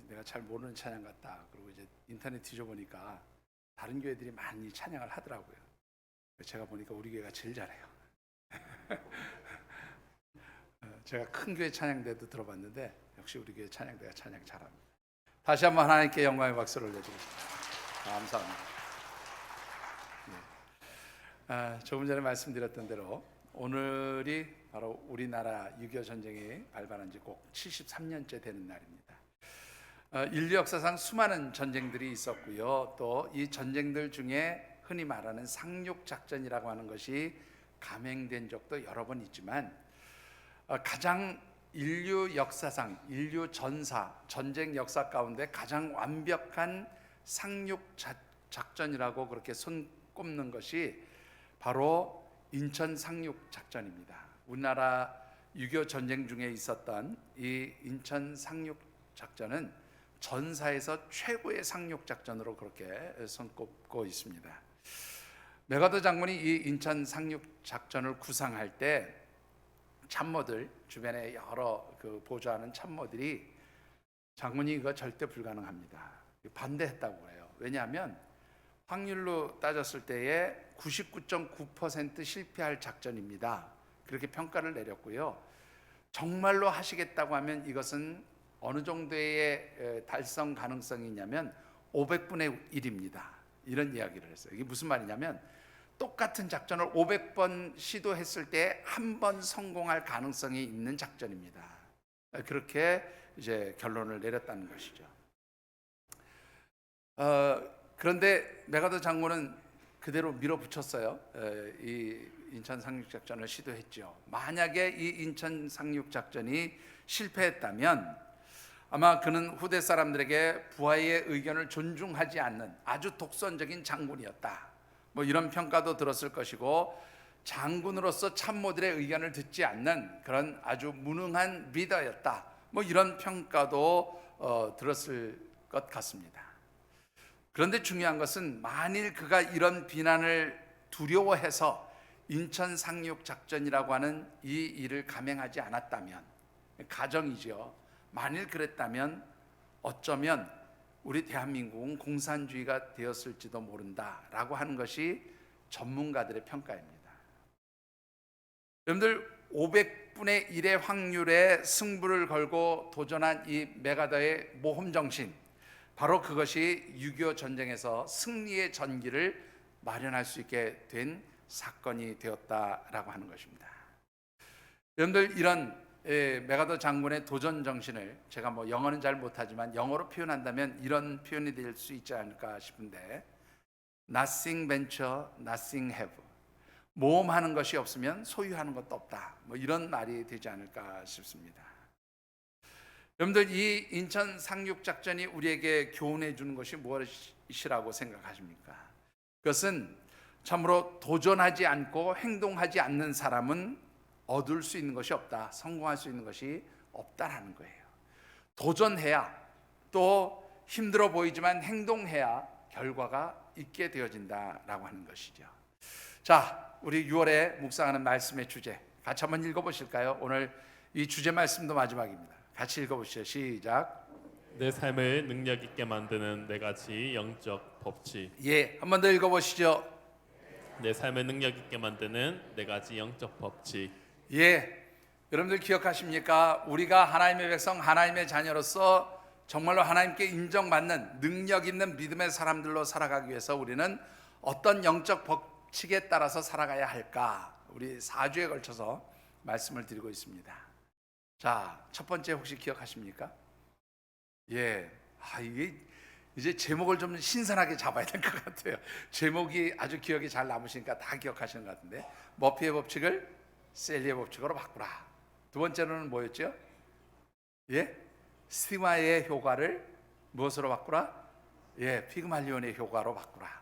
내가 잘 모르는 찬양 같다. 그리고 이제 인터넷 뒤져보니까 다른 교회들이 많이 찬양을 하더라고요. 제가 보니까 우리 교회가 제일 잘해요. 제가 큰 교회 찬양대도 들어봤는데 역시 우리 교회 찬양대가 찬양 잘합니다. 다시 한번 하나님께 영광의 박수를 내드립니다. 감사합니다. 조금 전에 말씀드렸던 대로 오늘이 바로 우리나라 6.25 전쟁이 발발한 지 꼭 73년째 되는 날입니다. 인류 역사상 수많은 전쟁들이 있었고요. 또 이 전쟁들 중에 흔히 말하는 상륙작전이라고 하는 것이 감행된 적도 여러 번 있지만 가장 인류 역사상, 인류 전쟁 역사 가운데 가장 완벽한 상륙작전이라고 그렇게 손꼽는 것이 바로 인천 상륙작전입니다. 우리나라 6.25 전쟁 중에 있었던 이 인천 상륙작전은 전사에서 최고의 상륙작전으로 그렇게 손꼽고 있습니다. 메가더 장군이 이 인천 상륙작전을 구상할 때 참모들, 주변에 여러 보조하는 참모들이 장군이 이거 절대 불가능합니다, 반대했다고 해요. 왜냐하면 확률로 따졌을 때에 99.9% 실패할 작전입니다. 그렇게 평가를 내렸고요. 정말로 하시겠다고 하면 이것은 어느 정도의 달성 가능성이 있냐면 500분의 1입니다. 이런 이야기를 했어요. 이게 무슨 말이냐면 똑같은 작전을 500번 시도했을 때 한 번 성공할 가능성이 있는 작전입니다. 그렇게 이제 결론을 내렸다는 것이죠. 그런데 메가더 장군은 그대로 밀어붙였어요. 이 인천 상륙작전을 시도했죠. 만약에 이 인천 상륙작전이 실패했다면 아마 그는 후대 사람들에게 부하의 의견을 존중하지 않는 아주 독선적인 장군이었다, 뭐 이런 평가도 들었을 것이고, 장군으로서 참모들의 의견을 듣지 않는 그런 아주 무능한 리더였다, 뭐 이런 평가도 들었을 것 같습니다. 그런데 중요한 것은 만일 그가 이런 비난을 두려워해서 인천 상륙작전이라고 하는 이 일을 감행하지 않았다면, 가정이죠. 만일 그랬다면 어쩌면 우리 대한민국은 공산주의가 되었을지도 모른다라고 하는 것이 전문가들의 평가입니다. 여러분들, 500분의 1의 확률에 승부를 걸고 도전한 이 메가더의 모험정신, 바로 그것이 6.25 전쟁에서 승리의 전기를 마련할 수 있게 된 사건이 되었다라고 하는 것입니다. 여러분들, 이런 메가더 장군의 도전 정신을 제가 뭐 영어는 잘 못하지만 영어로 표현한다면 이런 표현이 될 수 있지 않을까 싶은데, Nothing venture, nothing have. 모험하는 것이 없으면 소유하는 것도 없다, 뭐 이런 말이 되지 않을까 싶습니다. 여러분들, 이 인천 상륙작전이 우리에게 교훈해 주는 것이 무엇이라고 생각하십니까? 그것은 참으로 도전하지 않고 행동하지 않는 사람은 얻을 수 있는 것이 없다, 성공할 수 있는 것이 없다라는 거예요. 도전해야, 또 힘들어 보이지만 행동해야 결과가 있게 되어진다라고 하는 것이죠. 자, 우리 6월에 묵상하는 말씀의 주제 같이 한번 읽어보실까요? 오늘 이 주제 말씀도 마지막입니다. 같이 읽어보시죠. 시작. 내 삶을 능력 있게 만드는 네 가지 영적 법칙. 예, 한 번 더 읽어보시죠. 내 삶을 능력 있게 만드는 네 가지 영적 법칙. 예, 여러분들 기억하십니까? 우리가 하나님의 백성, 하나님의 자녀로서 정말로 하나님께 인정받는 능력 있는 믿음의 사람들로 살아가기 위해서 우리는 어떤 영적 법칙에 따라서 살아가야 할까? 우리 4주에 걸쳐서 말씀을 드리고 있습니다. 자, 첫 번째 혹시 기억하십니까? 예, 이게 이제 제목을 좀 신선하게 잡아야 될 것 같아요. 제목이 아주 기억이 잘 남으시니까 다 기억하시는 것 같은데, 머피의 법칙을 셀리의 법칙으로 바꾸라. 두 번째로는 뭐였죠? 예, 스티마의 효과를 무엇으로 바꾸라? 예, 피그말리온의 효과로 바꾸라.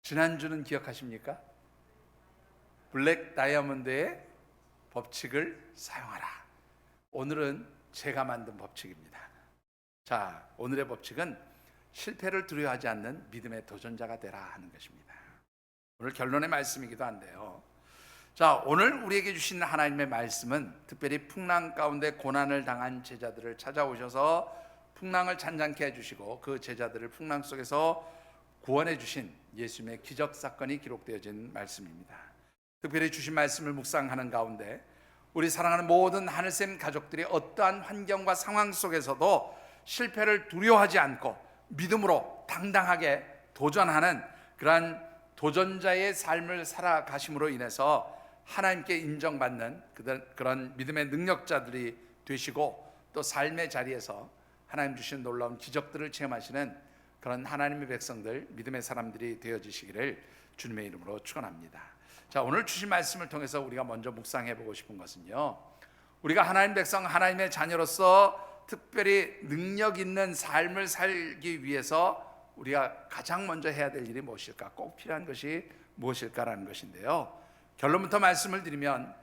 지난주는 기억하십니까? 블랙 다이아몬드의 법칙을 사용하라. 오늘은 제가 만든 법칙입니다. 자, 오늘의 법칙은 실패를 두려워하지 않는 믿음의 도전자가 되라 하는 것입니다. 오늘 결론의 말씀이기도 한데요. 자, 오늘 우리에게 주신 하나님의 말씀은 특별히 풍랑 가운데 고난을 당한 제자들을 찾아오셔서 풍랑을 잔잔케 해주시고 그 제자들을 풍랑 속에서 구원해 주신 예수님의 기적 사건이 기록되어진 말씀입니다. 특별히 주신 말씀을 묵상하는 가운데 우리 사랑하는 모든 하늘샘 가족들이 어떠한 환경과 상황 속에서도 실패를 두려워하지 않고 믿음으로 당당하게 도전하는 그러한 도전자의 삶을 살아가심으로 인해서 하나님께 인정받는 그런 믿음의 능력자들이 되시고 또 삶의 자리에서 하나님 주신 놀라운 기적들을 체험하시는 그런 하나님의 백성들, 믿음의 사람들이 되어지시기를 주님의 이름으로 축원합니다. 자, 오늘 주신 말씀을 통해서 우리가 먼저 묵상해 보고 싶은 것은요, 우리가 하나님 백성, 하나님의 자녀로서 특별히 능력 있는 삶을 살기 위해서 우리가 가장 먼저 해야 될 일이 무엇일까? 꼭 필요한 것이 무엇일까라는 것인데요, 결론부터 말씀을 드리면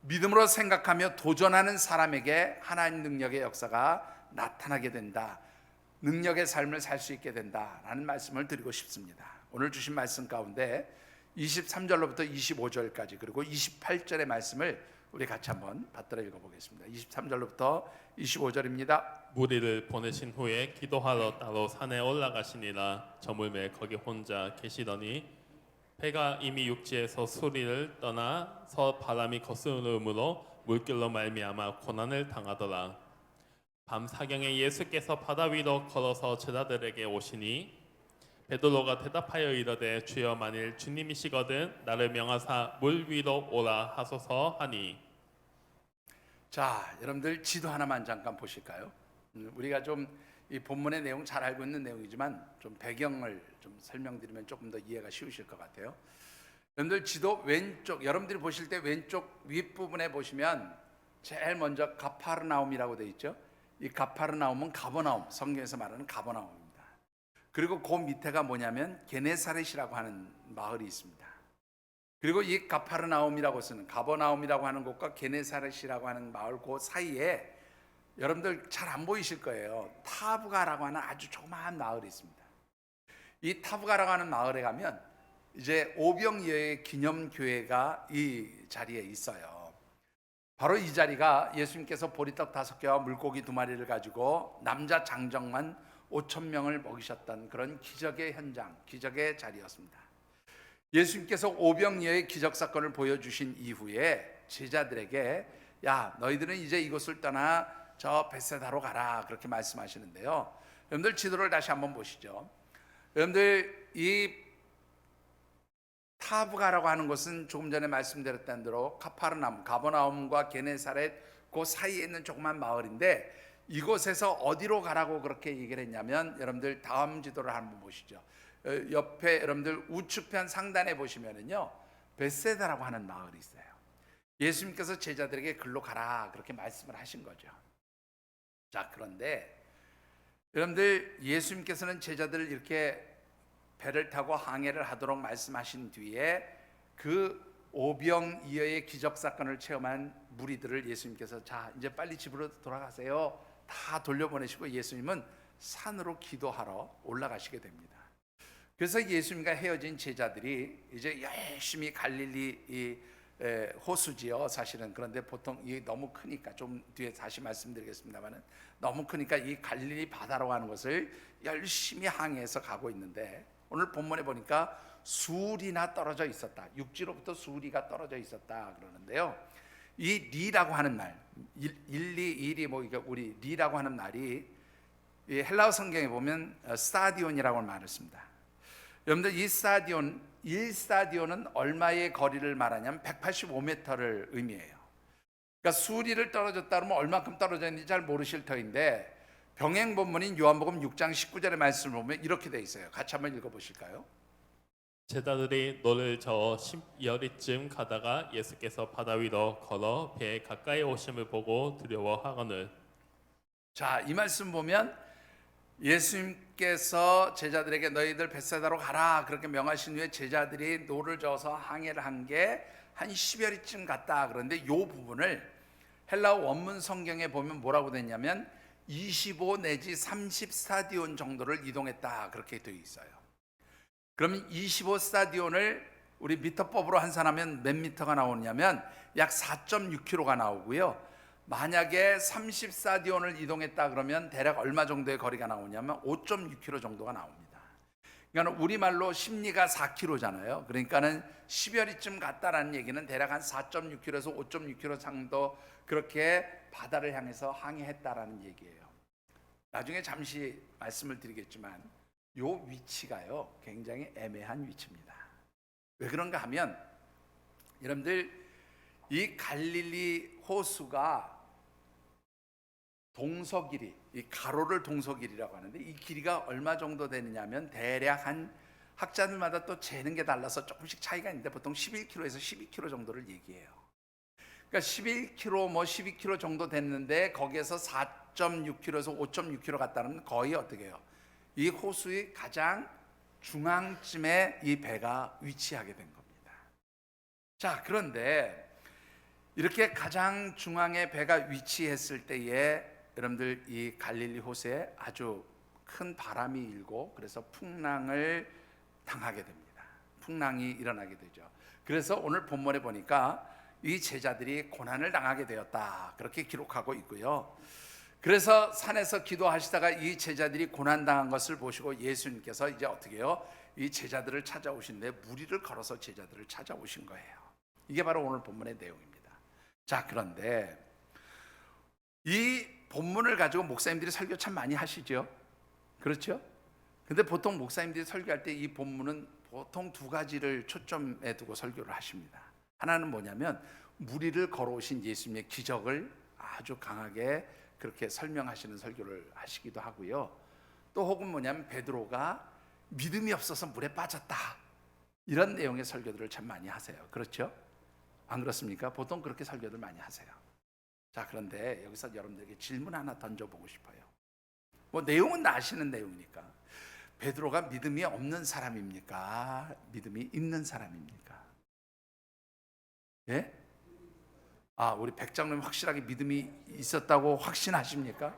믿음으로 생각하며 도전하는 사람에게 하나님 능력의 역사가 나타나게 된다, 능력의 삶을 살 수 있게 된다라는 말씀을 드리고 싶습니다. 오늘 주신 말씀 가운데 23절로부터 25절까지 그리고 28절의 말씀을 우리 같이 한번 받들어 읽어보겠습니다. 23절로부터 25절입니다. 무리를 보내신 후에 기도하러 따로 산에 올라가시니라. 저물매 거기 혼자 계시더니 배가 이미 육지에서 수리를 떠나서 바람이 거스름으로 물길로 말미암아 고난을 당하더라. 밤 사경에 예수께서 바다 위로 걸어서 제자들에게 오시니 베드로가 대답하여 이르되 주여 만일 주님이시거든 나를 명하사 물 위로 오라 하소서 하니. 자, 여러분들 지도 하나만 잠깐 보실까요? 우리가 좀 이 본문의 내용 잘 알고 있는 내용이지만 좀 배경을 좀 설명드리면 조금 더 이해가 쉬우실 것 같아요. 여러분들 지도 왼쪽, 여러분들이 보실 때 왼쪽 윗부분에 보시면 제일 먼저 가파르나움이라고 되어 있죠. 이 가파르나움은 가버나움, 성경에서 말하는 가버나움입니다. 그리고 그 밑에가 뭐냐면 게네사렛이라고 하는 마을이 있습니다. 그리고 이 가파르나움이라고 쓰는 가버나움이라고 하는 곳과 게네사렛이라고 하는 마을 그 사이에 여러분들 잘 안 보이실 거예요. 타브가라고 하는 아주 조그마한 마을이 있습니다. 이 타브가라고 하는 마을에 가면 이제 오병이어의 기념교회가 이 자리에 있어요. 바로 이 자리가 예수님께서 보리떡 5개와 물고기 2마리를 가지고 남자 장정만 5,000명을 먹이셨던 그런 기적의 현장, 기적의 자리였습니다. 예수님께서 오병이어의 기적 사건을 보여주신 이후에 제자들에게 야, 너희들은 이제 이곳을 떠나 저 벳세다로 가라 그렇게 말씀하시는데요. 여러분들 지도를 다시 한번 보시죠. 여러분들 이 타브가라고 하는 곳은 조금 전에 말씀드렸던 대로 카파르나움, 가버나움과 게네사렛 그 사이에 있는 조그만 마을인데 이곳에서 어디로 가라고 그렇게 얘기를 했냐면 여러분들 다음 지도를 한번 보시죠. 옆에 여러분들 우측편 상단에 보시면은요 벳세다라고 하는 마을이 있어요. 예수님께서 제자들에게 글로 가라 그렇게 말씀을 하신 거죠. 자, 그런데 여러분들 예수님께서는 제자들을 이렇게 배를 타고 항해를 하도록 말씀하신 뒤에 그 오병이어의 기적 사건을 체험한 무리들을 예수님께서 자 이제 빨리 집으로 돌아가세요 다 돌려보내시고 예수님은 산으로 기도하러 올라가시게 됩니다. 그래서 예수님과 헤어진 제자들이 이제 열심히 갈릴리 이 호수지요 사실은. 그런데 보통 이 너무 크니까 좀 뒤에 다시 말씀드리겠습니다만은 너무 크니까 이 갈릴리 바다로 가는 것을 열심히 항해해서 가고 있는데 오늘 본문에 보니까 수리나 떨어져 있었다. 육지로부터 수리가 떨어져 있었다 그러는데요. 이 리라고 하는 날, 1, 2, 1이 뭐 우리 리라고 하는 날이 이 헬라어 성경에 보면 스타디온이라고 말을 씁니다. 여러분들 이 스타디온 1스타디온은 얼마의 거리를 말하냐면 185m를 의미해요. 그러니까 수리를 떨어졌다 그러면 얼마큼 떨어져 있는지 잘 모르실 터인데 병행 본문인 요한복음 6장 19절의 말씀을 보면 이렇게 돼 있어요. 같이 한번 읽어보실까요? 제자들이 노를 저어 10여리쯤 가다가 예수께서 바다 위로 걸어 배에 가까이 오심을 보고 두려워하거늘. 자, 이 말씀 보면 예수님께서 제자들에게 너희들 벳세다로 가라 그렇게 명하신 후에 제자들이 노를 저어서 항해를 한 게 한 10여리쯤 갔다. 그런데 이 부분을 헬라어 원문 성경에 보면 뭐라고 됐냐면 25 내지 30 스타디온 정도를 이동했다 그렇게 되어 있어요. 그러면 25 스타디온을 우리 미터법으로 환산하면 몇 미터가 나오냐면 약 4.6km가 나오고요. 만약에 34디온을 이동했다 그러면 대략 얼마 정도의 거리가 나오냐면 5.6km 정도가 나옵니다. 그러니까 우리말로 십리가 4km잖아요. 그러니까는 10여리쯤 갔다라는 얘기는 대략 한 4.6km에서 5.6km 정도 그렇게 바다를 향해서 항해했다라는 얘기예요. 나중에 잠시 말씀을 드리겠지만 요 위치가요 굉장히 애매한 위치입니다. 왜 그런가 하면 여러분들 이 갈릴리 호수가 동서길이, 이 가로를 동서길이라고 하는데 이 길이가 얼마 정도 되느냐면 대략 한 학자들마다 또 재는 게 달라서 조금씩 차이가 있는데 보통 11km에서 12km 정도를 얘기해요. 그러니까 11km 뭐 12km 정도 됐는데 거기에서 4.6km에서 5.6km 갔다는 거의 어떻게 해요? 이 호수의 가장 중앙쯤에 이 배가 위치하게 된 겁니다. 자, 그런데 이렇게 가장 중앙에 배가 위치했을 때에 여러분들 이 갈릴리 호수에 아주 큰 바람이 일고 그래서 풍랑을 당하게 됩니다. 풍랑이 일어나게 되죠. 그래서 오늘 본문에 보니까 이 제자들이 고난을 당하게 되었다 그렇게 기록하고 있고요. 그래서 산에서 기도하시다가 이 제자들이 고난당한 것을 보시고 예수님께서 이제 어떻게 해요? 이 제자들을 찾아오신데 무리를 걸어서 제자들을 찾아오신 거예요. 이게 바로 오늘 본문의 내용입니다. 자, 그런데 이 본문을 가지고 목사님들이 설교 참 많이 하시죠? 그렇죠? 근데 보통 목사님들이 설교할 때 이 본문은 보통 두 가지를 초점에 두고 설교를 하십니다. 하나는 뭐냐면 무리를 걸어오신 예수님의 기적을 아주 강하게 그렇게 설명하시는 설교를 하시기도 하고요. 또 혹은 뭐냐면 베드로가 믿음이 없어서 물에 빠졌다 이런 내용의 설교들을 참 많이 하세요. 그렇죠? 안 그렇습니까? 보통 그렇게 설교들 많이 하세요. 자, 그런데 여기서 여러분들에게 질문 하나 던져보고 싶어요. 뭐 내용은 다 아시는 내용이니까 베드로가 믿음이 없는 사람입니까? 믿음이 있는 사람입니까? 예? 아, 우리 백장님 확실하게 믿음이 있었다고 확신하십니까?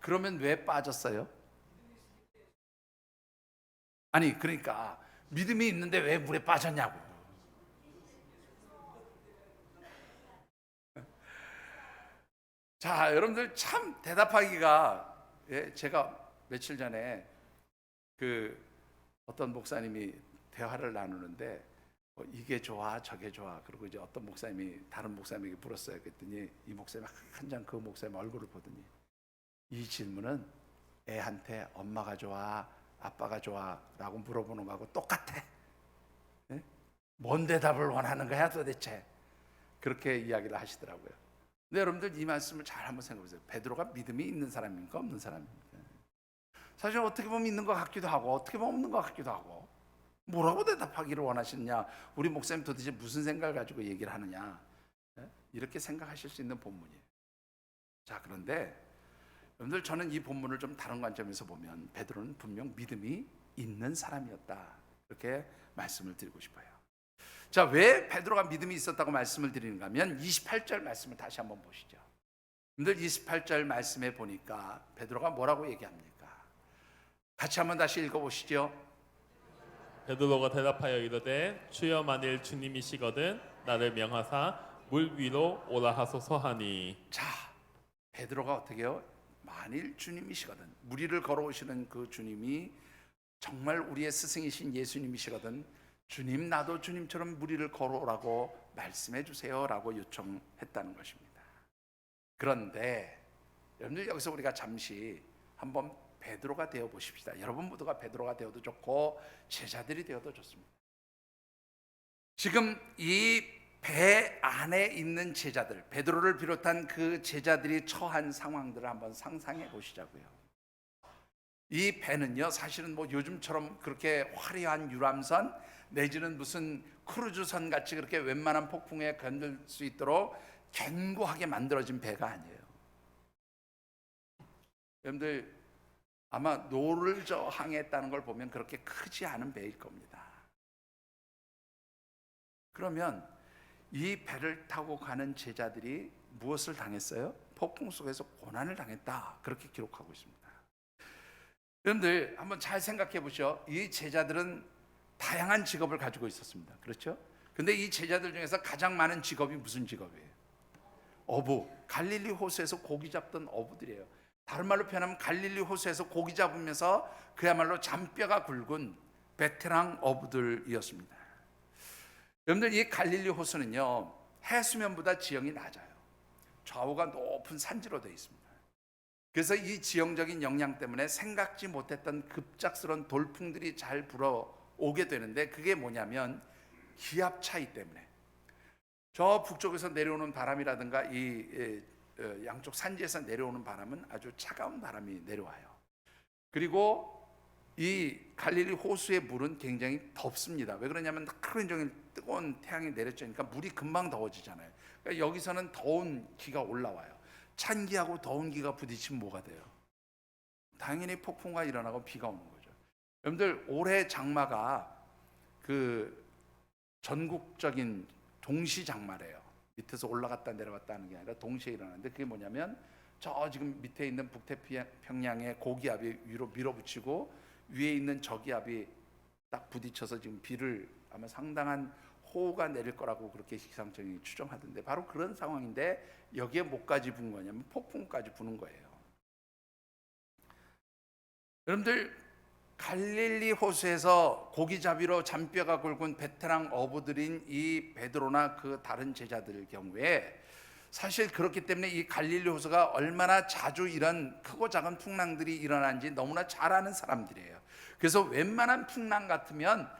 그러면 왜 빠졌어요? 아니, 그러니까 믿음이 있는데 왜 물에 빠졌냐고. 자, 여러분들 참 대답하기가, 제가 며칠 전에 그 어떤 목사님이 대화를 나누는데 이게 좋아 저게 좋아 그리고 이제 어떤 목사님이 다른 목사님에게 물었어요. 그랬더니 이 목사님 한 장 그 목사님 얼굴을 보더니 이 질문은 애한테 엄마가 좋아 아빠가 좋아 라고 물어보는 거하고 똑같아. 네? 뭔 대답을 원하는 거야 도대체. 그렇게 이야기를 하시더라고요. 근데 여러분들 이 말씀을 잘 한번 생각해 보세요. 베드로가 믿음이 있는 사람입니까 없는 사람입니까? 사실 어떻게 보면 있는 것 같기도 하고 어떻게 보면 없는 것 같기도 하고. 뭐라고 대답하기를 원하시느냐? 우리 목사님 도대체 무슨 생각을 가지고 얘기를 하느냐? 이렇게 생각하실 수 있는 본문이에요. 자, 그런데 여러분들 저는 이 본문을 좀 다른 관점에서 보면 베드로는 분명 믿음이 있는 사람이었다 이렇게 말씀을 드리고 싶어요. 자, 왜 베드로가 믿음이 있었다고 말씀을 드리는가 하면 28절 말씀을 다시 한번 보시죠. 여러분들 28절 말씀에 보니까 베드로가 뭐라고 얘기합니까? 같이 한번 다시 읽어보시죠. 베드로가 대답하여 이르되 주여 만일 주님이시거든 나를 명하사 물 위로 오라 하소서 하니. 자, 베드로가 어떻게 해요? 만일 주님이시거든 물 위를 걸어오시는 그 주님이 정말 우리의 스승이신 예수님이시거든 주님 나도 주님처럼 물 위를 걸어오라고 말씀해 주세요 라고 요청했다는 것입니다. 그런데 여러분들 여기서 우리가 잠시 한번 베드로가 되어 보십시다. 여러분 모두가 베드로가 되어도 좋고 제자들이 되어도 좋습니다. 지금 이 배 안에 있는 제자들, 베드로를 비롯한 그 제자들이 처한 상황들을 한번 상상해 보시자고요. 이 배는요 사실은 뭐 요즘처럼 그렇게 화려한 유람선 내지는 무슨 크루즈선 같이 그렇게 웬만한 폭풍에 견딜 수 있도록 견고하게 만들어진 배가 아니에요. 여러분들 아마 노를 저항했다는 걸 보면 그렇게 크지 않은 배일 겁니다. 그러면 이 배를 타고 가는 제자들이 무엇을 당했어요? 폭풍 속에서 고난을 당했다 그렇게 기록하고 있습니다. 여러분들 한번 잘 생각해 보시죠. 이 제자들은 다양한 직업을 가지고 있었습니다. 그렇죠? 근데 이 제자들 중에서 가장 많은 직업이 무슨 직업이에요? 어부, 갈릴리 호수에서 고기 잡던 어부들이에요. 다른 말로 표현하면 갈릴리 호수에서 고기 잡으면서 그야말로 잔뼈가 굵은 베테랑 어부들이었습니다. 여러분들, 이 갈릴리 호수는요, 해수면보다 지형이 낮아요. 좌우가 높은 산지로 되어 있습니다. 그래서 이 지형적인 영향 때문에 생각지 못했던 급작스러운 돌풍들이 잘 불어오게 되는데, 그게 뭐냐면 기압 차이 때문에 저 북쪽에서 내려오는 바람이라든가 이 양쪽 산지에서 내려오는 바람은 아주 차가운 바람이 내려와요. 그리고 이 갈릴리 호수의 물은 굉장히 덥습니다. 왜 그러냐면 하루 종일 뜨거운 태양이 내려쬐니까 물이 금방 더워지잖아요. 그러니까 여기서는 더운 기가 올라와요. 찬 기하고 더운 기가 부딪히면 뭐가 돼요? 당연히 폭풍과 일어나고 비가 오는 거죠. 여러분들, 올해 장마가 그 전국적인 동시 장마래요. 밑에서 올라갔다 내려갔다 하는 게 아니라 동시에 일어나는데, 그게 뭐냐면 저 지금 밑에 있는 북태평양의 고기압이 위로 밀어붙이고 위에 있는 저기압이 딱 부딪혀서 지금 비를 아마 상당한 호우가 내릴 거라고 그렇게 기상청이 추정하던데, 바로 그런 상황인데 여기에 뭐까지 부는 거냐면 폭풍까지 부는 거예요. 여러분들, 갈릴리 호수에서 고기잡이로 잔뼈가 굵은 베테랑 어부들인 이 베드로나 그 다른 제자들 경우에 사실 그렇기 때문에 이 갈릴리 호수가 얼마나 자주 이런 크고 작은 풍랑들이 일어나는지 너무나 잘 아는 사람들이에요. 그래서 웬만한 풍랑 같으면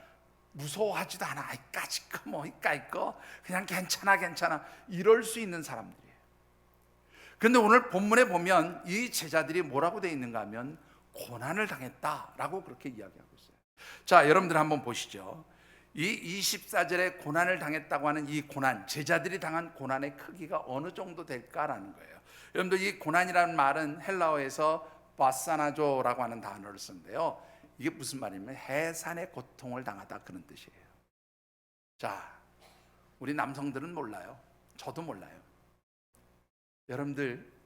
무서워하지도 않아. 이까짓 거 이까짓 그냥 괜찮아 이럴 수 있는 사람들이에요. 그런데 오늘 본문에 보면 이 제자들이 뭐라고 되어 있는가 하면 고난을 당했다라고 그렇게 이야기하고 있어요. 자, 여러분들 한번 보시죠. 이 24절에 고난을 당했다고 하는 이 고난, 제자들이 당한 고난의 크기가 어느 정도 될까라는 거예요. 여러분들, 이 고난이라는 말은 헬라어에서 바사나조라고 하는 단어를 쓰는데요, 이게 무슨 말이냐면 해산의 고통을 당하다, 그런 뜻이에요. 자, 우리 남성들은 몰라요. 저도 몰라요. 여러분들,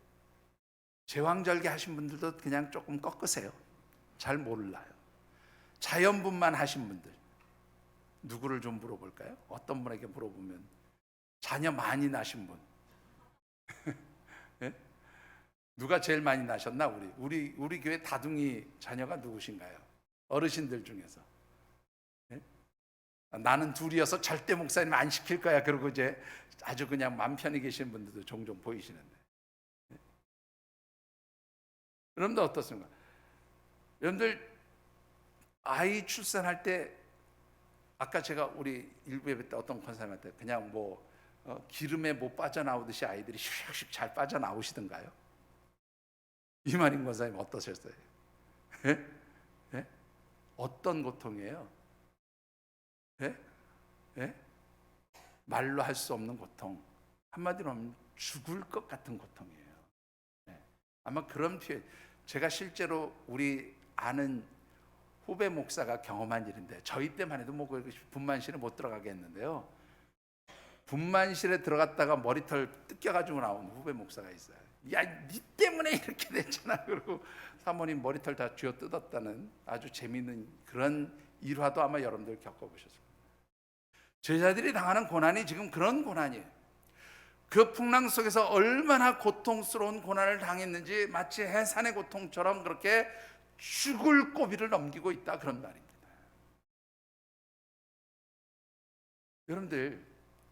제왕절개 하신 분들도 그냥 조금 꺾으세요. 잘 몰라요. 자연분만 하신 분들, 누구를 좀 물어볼까요? 어떤 분에게 물어보면 자녀 많이 낳으신 분. 네? 누가 제일 많이 낳으셨나? 우리 교회 다둥이 자녀가 누구신가요? 어르신들 중에서. 네? 나는 둘이어서 절대 목사님 안 시킬 거야. 그러고 이제 아주 그냥 맘 편히 계시는 분들도 종종 보이시는데. 네? 여러분들 어떻습니까? 여러분들, 아이 출산할 때, 아까 제가 우리 일부 예배 때 어떤 권사님한테 그냥 기름에 못 빠져나오듯이 아이들이 슉슉 잘 빠져나오시던가요? 이만희 권사님 어떠셨어요? 예? 예? 어떤 고통이에요? 예? 예? 말로 할 수 없는 고통, 한마디로 하면 죽을 것 같은 고통이에요. 예. 아마 그런 표현, 제가 실제로 우리 아는 후배 목사가 경험한 일인데, 저희 때만 해도 분만실에 못 들어가게 했는데요, 분만실에 들어갔다가 머리털 뜯겨가지고 나온 후배 목사가 있어요. 야, 니 때문에 이렇게 됐잖아. 그리고 사모님 머리털 다 쥐어 뜯었다는 아주 재미있는 그런 일화도 아마 여러분들 겪어보셨을 거예요. 제자들이 당하는 고난이 지금 그런 고난이에요. 그 풍랑 속에서 얼마나 고통스러운 고난을 당했는지 마치 해산의 고통처럼 그렇게 죽을 고비를 넘기고 있다, 그런 말입니다. 여러분들,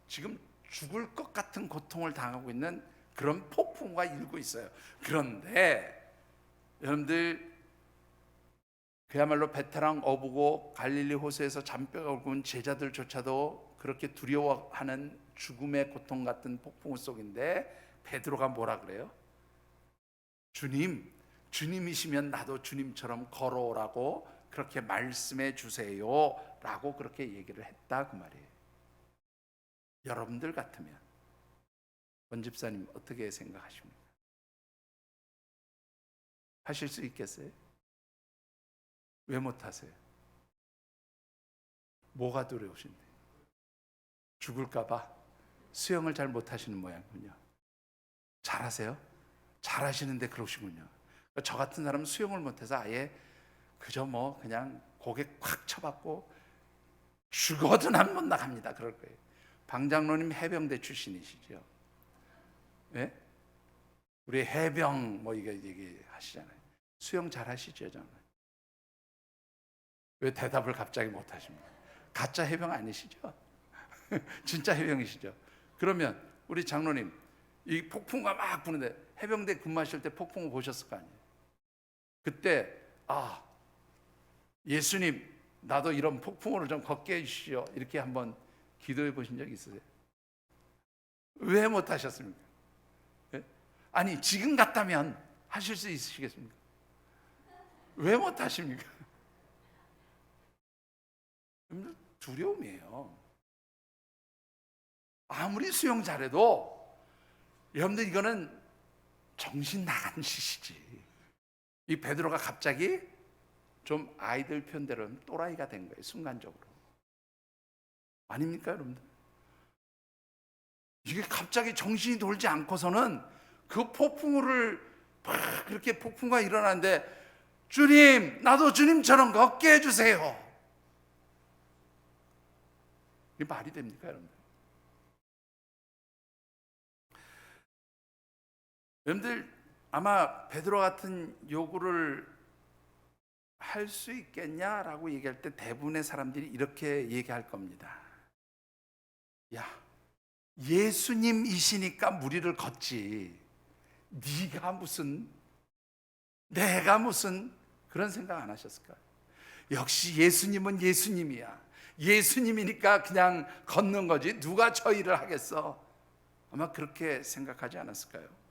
지금 죽을 것 같은 고통을 당하고 있는 그런 폭풍과 일고 있어요. 그런데 여러분들, 그야말로 베테랑 어부고 갈릴리 호수에서 잔뼈가 굵은 제자들조차도 그렇게 두려워하는 죽음의 고통 같은 폭풍 속인데 베드로가 뭐라 그래요? 주님이시면 나도 주님처럼 걸어오라고 그렇게 말씀해 주세요 라고 그렇게 얘기를 했다, 그 말이에요. 여러분들 같으면 권 집사님 어떻게 생각하십니까? 하실 수 있겠어요? 왜 못하세요? 뭐가 두려우신데? 죽을까 봐 수영을 잘 못하시는 모양이군요. 잘하세요? 잘하시는데 그러시군요. 저 같은 사람은 수영을 못해서 아예 그저 그냥 고개 콱 쳐박고 죽어도 난 못 나갑니다, 그럴 거예요. 방 장로님 해병대 출신이시죠. 예? 우리 해병 뭐 이게 얘기하시잖아요. 수영 잘 하시죠, 저는. 왜 대답을 갑자기 못 하십니까? 가짜 해병 아니시죠? 진짜 해병이시죠? 그러면 우리 장로님, 이 폭풍우가 막 부는데 해병대 근무하실 때 폭풍우 보셨을 거 아니에요? 그때 예수님, 나도 이런 폭풍우를 좀 걷게 해주시오, 이렇게 한번 기도해 보신 적 있으세요? 왜 못 하셨습니까? 예? 아니, 지금 같다면 하실 수 있으시겠습니까? 왜 못 하십니까? 두려움이에요. 아무리 수영 잘해도 여러분들 이거는 정신 나간 짓이지. 이 베드로가 갑자기 좀 아이들 편대로는 또라이가 된 거예요, 순간적으로. 아닙니까, 여러분들? 이게 갑자기 정신이 돌지 않고서는 그 폭풍우를 막 그렇게 폭풍우가 일어나는데, 주님, 나도 주님처럼 걷게 해주세요. 이게 말이 됩니까, 여러분들? 여러분들 아마 베드로 같은 요구를 할 수 있겠냐라고 얘기할 때 대부분의 사람들이 이렇게 얘기할 겁니다. 야, 예수님이시니까 무리를 걷지, 네가 무슨, 내가 무슨, 그런 생각 안 하셨을까요? 역시 예수님은 예수님이야, 예수님이니까 그냥 걷는 거지 누가 저 일을 하겠어. 아마 그렇게 생각하지 않았을까요?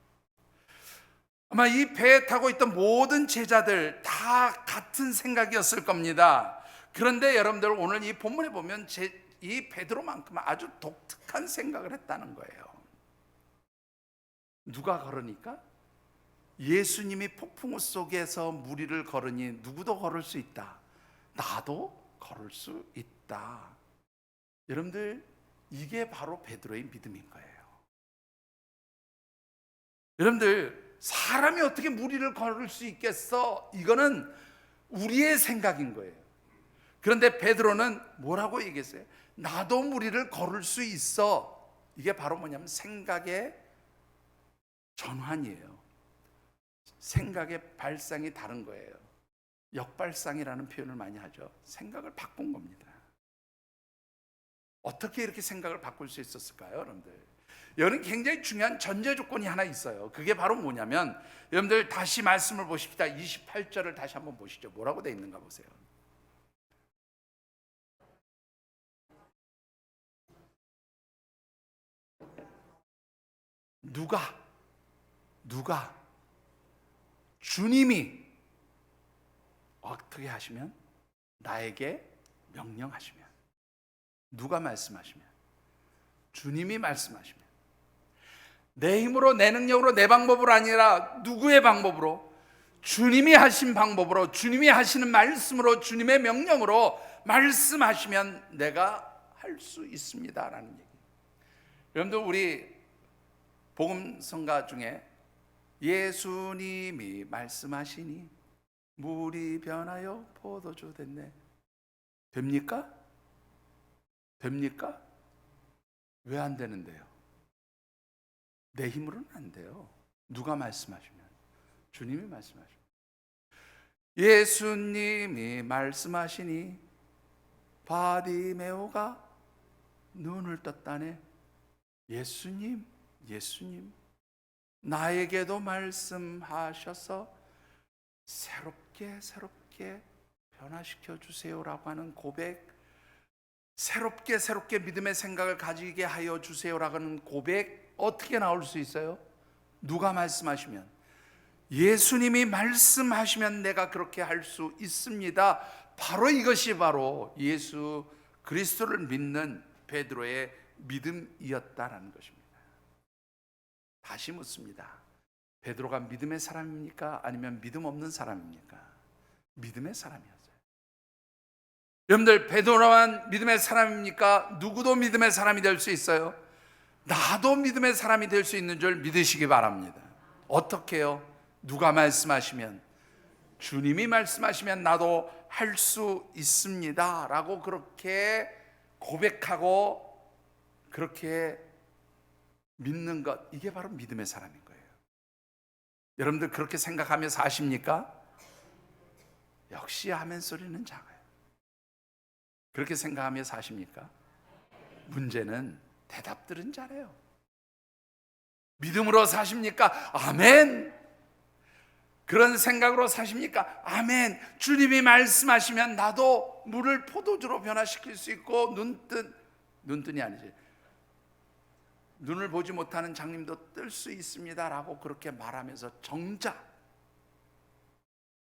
아마 이 배에 타고 있던 모든 제자들 다 같은 생각이었을 겁니다. 그런데 여러분들 오늘 이 본문에 보면 이 베드로만큼 아주 독특한 생각을 했다는 거예요. 누가 걸으니까? 예수님이 폭풍우 속에서 무리를 걸으니 누구도 걸을 수 있다, 나도 걸을 수 있다. 여러분들, 이게 바로 베드로의 믿음인 거예요. 여러분들, 사람이 어떻게 무리를 걸을 수 있겠어? 이거는 우리의 생각인 거예요. 그런데 베드로는 뭐라고 얘기했어요? 나도 무리를 걸을 수 있어. 이게 바로 뭐냐면 생각의 전환이에요. 생각의 발상이 다른 거예요. 역발상이라는 표현을 많이 하죠. 생각을 바꾼 겁니다. 어떻게 이렇게 생각을 바꿀 수 있었을까요, 여러분들? 여기는 굉장히 중요한 전제 조건이 하나 있어요. 그게 바로 뭐냐면, 여러분들 다시 말씀을 보십시다. 28절을 다시 한번 보시죠. 뭐라고 되어 있는가 보세요. 누가 주님이 어떻게 하시면? 나에게 명령하시면. 누가 말씀하시면? 주님이 말씀하시면. 내 힘으로, 내 능력으로, 내 방법으로 아니라 누구의 방법으로? 주님이 하신 방법으로, 주님이 하시는 말씀으로, 주님의 명령으로 말씀하시면 내가 할 수 있습니다라는 얘기. 여러분들, 우리 복음성가 중에 예수님이 말씀하시니 물이 변하여 포도주 됐네, 됩니까? 됩니까? 왜 안 되는데요? 내 힘으로는 안 돼요. 누가 말씀하시면? 주님이 말씀하시면. 예수님이 말씀하시니 바디메오가 눈을 떴다네. 예수님 나에게도 말씀하셔서 새롭게 변화시켜 주세요라고 하는 고백, 새롭게 믿음의 생각을 가지게 하여 주세요라고 하는 고백, 어떻게 나올 수 있어요? 누가 말씀하시면? 예수님이 말씀하시면 내가 그렇게 할 수 있습니다. 바로 이것이 바로 예수 그리스도를 믿는 베드로의 믿음이었다라는 것입니다. 다시 묻습니다. 베드로가 믿음의 사람입니까? 아니면 믿음 없는 사람입니까? 믿음의 사람이었어요. 여러분들, 베드로만 믿음의 사람입니까? 누구도 믿음의 사람이 될 수 있어요. 나도 믿음의 사람이 될 수 있는 줄 믿으시기 바랍니다. 어떻게 해요? 누가 말씀하시면, 주님이 말씀하시면 나도 할 수 있습니다 라고 그렇게 고백하고 그렇게 믿는 것, 이게 바로 믿음의 사람인 거예요. 여러분들 그렇게 생각하며 사십니까? 역시 아멘 소리는 작아요. 그렇게 생각하며 사십니까? 문제는 대답들은 잘해요. 믿음으로 사십니까? 아멘. 그런 생각으로 사십니까? 아멘. 주님이 말씀하시면 나도 물을 포도주로 변화시킬 수 있고 눈뜬이 아니지, 눈을 보지 못하는 장님도 뜰 수 있습니다 라고 그렇게 말하면서 정작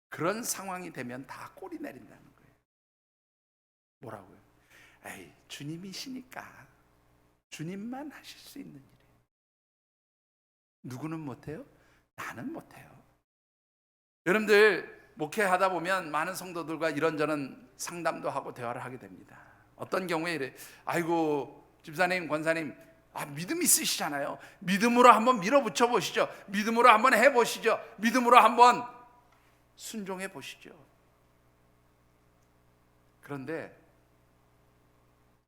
그런 상황이 되면 다 꼬리 내린다는 거예요. 뭐라고요? 에이, 주님이시니까 주님만 하실 수 있는 일이에요. 누구는 못해요? 나는 못해요. 여러분들 목회하다 보면 많은 성도들과 이런저런 상담도 하고 대화를 하게 됩니다. 어떤 경우에 이래, 아이고 집사님, 권사님, 믿음 있으시잖아요. 믿음으로 한번 밀어붙여 보시죠. 믿음으로 한번 해보시죠. 믿음으로 한번 순종해 보시죠. 그런데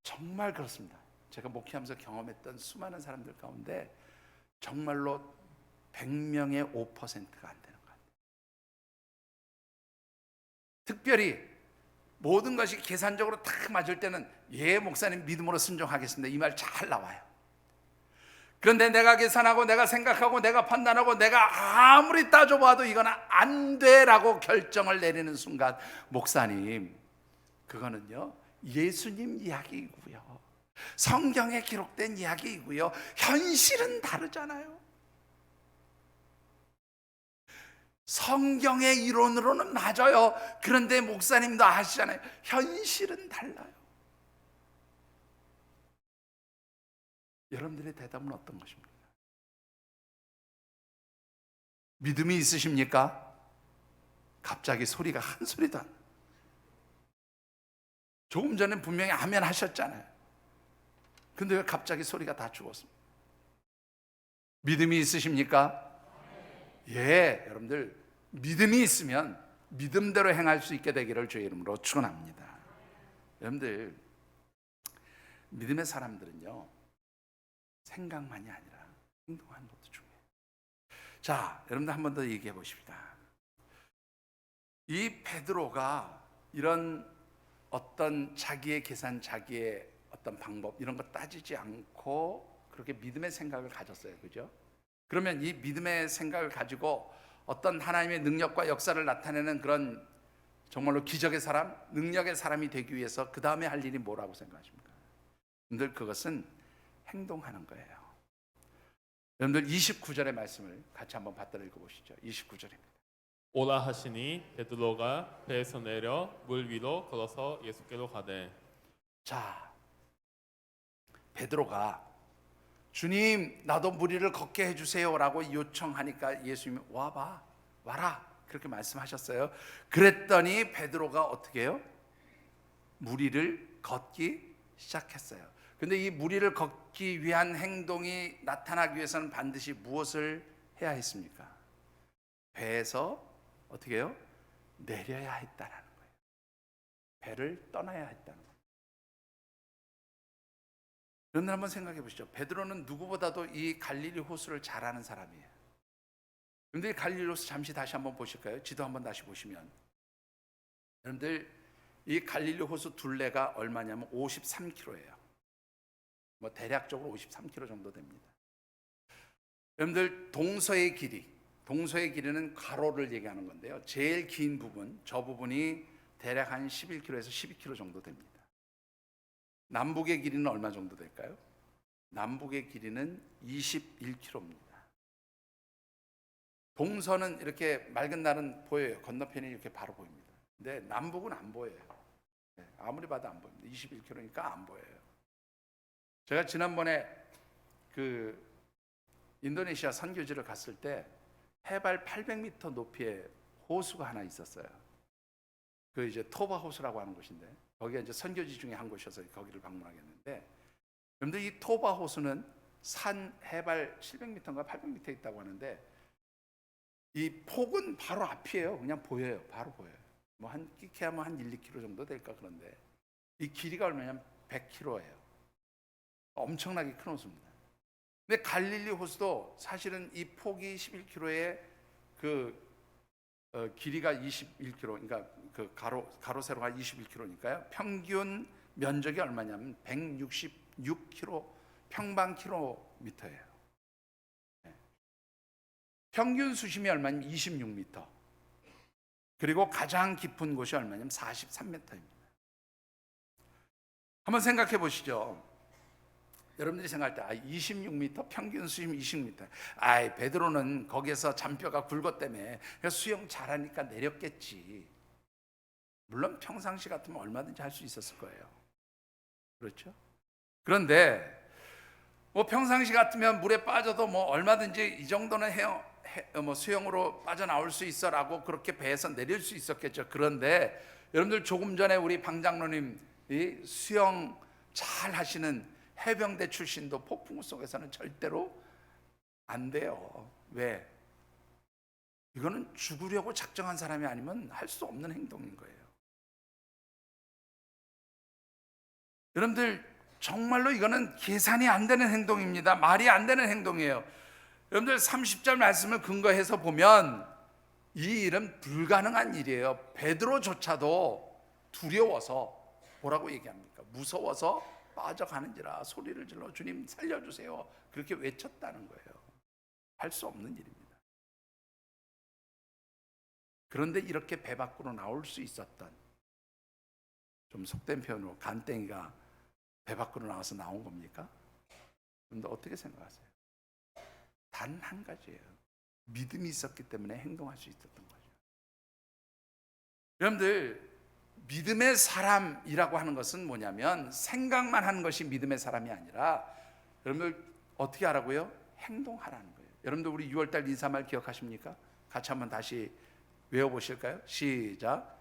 정말 그렇습니다. 제가 목회하면서 경험했던 수많은 사람들 가운데 정말로 100명의 5%가 안 되는 것 같아요. 특별히 모든 것이 계산적으로 딱 맞을 때는 예, 목사님 믿음으로 순종하겠습니다, 이 말 잘 나와요. 그런데 내가 계산하고 내가 생각하고 내가 판단하고 내가 아무리 따져봐도 이건 안 돼라고 결정을 내리는 순간, 목사님, 그거는요 예수님 이야기이고요, 성경에 기록된 이야기이고요, 현실은 다르잖아요. 성경의 이론으로는 맞아요. 그런데 목사님도 아시잖아요, 현실은 달라요. 여러분들의 대답은 어떤 것입니까? 믿음이 있으십니까? 갑자기 소리가 한 소리도 안. 조금 전에 분명히 아멘 하셨잖아요. 근데 왜 갑자기 소리가 다 죽었습니까? 믿음이 있으십니까? 예, 여러분들 믿음이 있으면 믿음대로 행할 수 있게 되기를 주의 이름으로 축원합니다. 여러분들 믿음의 사람들은요 생각만이 아니라 행동하는 것도 중요해요. 자, 여러분들 한 번 더 얘기해 보십시다. 이 베드로가 이런 어떤 자기의 계산, 자기의 어떤 방법 이런 거 따지지 않고 그렇게 믿음의 생각을 가졌어요. 그죠? 그러면 이 믿음의 생각을 가지고 어떤 하나님의 능력과 역사를 나타내는 그런 정말로 기적의 사람, 능력의 사람이 되기 위해서 그 다음에 할 일이 뭐라고 생각하십니까? 여러분들 그것은 행동하는 거예요. 여러분들 29절의 말씀을 같이 한번 받들어 읽어보시죠. 29절입니다. 오라 하시니 베드로가 배에서 내려 물 위로 걸어서 예수께로 가되. 자, 베드로가 주님 나도 물 위를 걷게 해주세요 라고 요청하니까 예수님이 와라 그렇게 말씀하셨어요. 그랬더니 베드로가 어떻게 해요? 물 위를 걷기 시작했어요. 근데 이 물 위를 걷기 위한 행동이 나타나기 위해서는 반드시 무엇을 해야 했습니까? 배에서 어떻게 해요? 내려야 했다는 거예요. 배를 떠나야 했다는 거예요. 여러분 한번 생각해 보시죠. 베드로는 누구보다도 이 갈릴리 호수를 잘 아는 사람이에요. 그런데 이 갈릴리 호수 잠시 다시 한번 보실까요? 지도 한번 다시 보시면 여러분들 이 갈릴리 호수 둘레가 얼마냐면 53km예요. 뭐 대략적으로 53km 정도 됩니다. 여러분들 동서의 길이는 가로를 얘기하는 건데요. 제일 긴 부분, 저 부분이 대략 한 11km에서 12km 정도 됩니다. 남북의 길이는 얼마 정도 될까요? 남북의 길이는 21km입니다. 동서는 이렇게 맑은 날은 보여요. 건너편이 이렇게 바로 보입니다. 근데 남북은 안 보여요. 아무리 봐도 안 보입니다. 21km니까 안 보여요. 제가 지난번에 그 인도네시아 선교지를 갔을 때 해발 800m 높이의 호수가 하나 있었어요. 그 이제 토바 호수라고 하는 곳인데 거기가 이제 선교지 중에 한 곳이어서 거기를 방문하겠는데, 그런데 이 토바 호수는 산 해발 700m인가 800m 있다고 하는데 이 폭은 바로 앞이에요. 그냥 보여요. 바로 보여요. 뭐 한 끼케 하면 한 1, 2km 정도 될까. 그런데 이 길이가 얼마냐면 100km예요. 엄청나게 큰 호수입니다. 근데 갈릴리 호수도 사실은 이 폭이 11km에 길이가 21km, 그러니까 그 가로 세로가 21km니까요. 평균 면적이 얼마냐면 166km 평방 킬로미터예요. 평균 수심이 얼마냐면 26m. 그리고 가장 깊은 곳이 얼마냐면 43m입니다. 한번 생각해 보시죠. 여러분들이 생각할 때 26m, 평균 수심 26m. 베드로는 거기에서 잔뼈가 굵었다며 수영 잘하니까 내렸겠지. 물론 평상시 같으면 얼마든지 할 수 있었을 거예요. 그렇죠? 그런데 평상시 같으면 물에 빠져도 얼마든지 이 정도는 수영으로 빠져나올 수 있어라고 그렇게 배에서 내릴 수 있었겠죠. 그런데 여러분들 조금 전에 우리 방장로님이 수영 잘 하시는 해병대 출신도 폭풍 속에서는 절대로 안 돼요. 왜? 이거는 죽으려고 작정한 사람이 아니면 할 수 없는 행동인 거예요. 여러분들 정말로 이거는 계산이 안 되는 행동입니다. 말이 안 되는 행동이에요. 여러분들 30절 말씀을 근거해서 보면 이 일은 불가능한 일이에요. 베드로조차도 두려워서 뭐라고 얘기합니까? 무서워서 빠져가는지라 소리를 질러 주님 살려주세요. 그렇게 외쳤다는 거예요. 할 수 없는 일입니다. 그런데 이렇게 배 밖으로 나올 수 있었던, 좀 속된 표현으로 간땡이가 배 밖으로 나와서 나온 겁니까? 그런데 어떻게 생각하세요? 단 한 가지예요. 믿음이 있었기 때문에 행동할 수 있었던 거죠. 여러분들 믿음의 사람이라고 하는 것은 뭐냐면 생각만 하는 것이 믿음의 사람이 아니라 여러분들 어떻게 하라고요? 행동하라는 거예요. 여러분들 우리 6월달 인사말 기억하십니까? 같이 한번 다시 외워보실까요? 시작.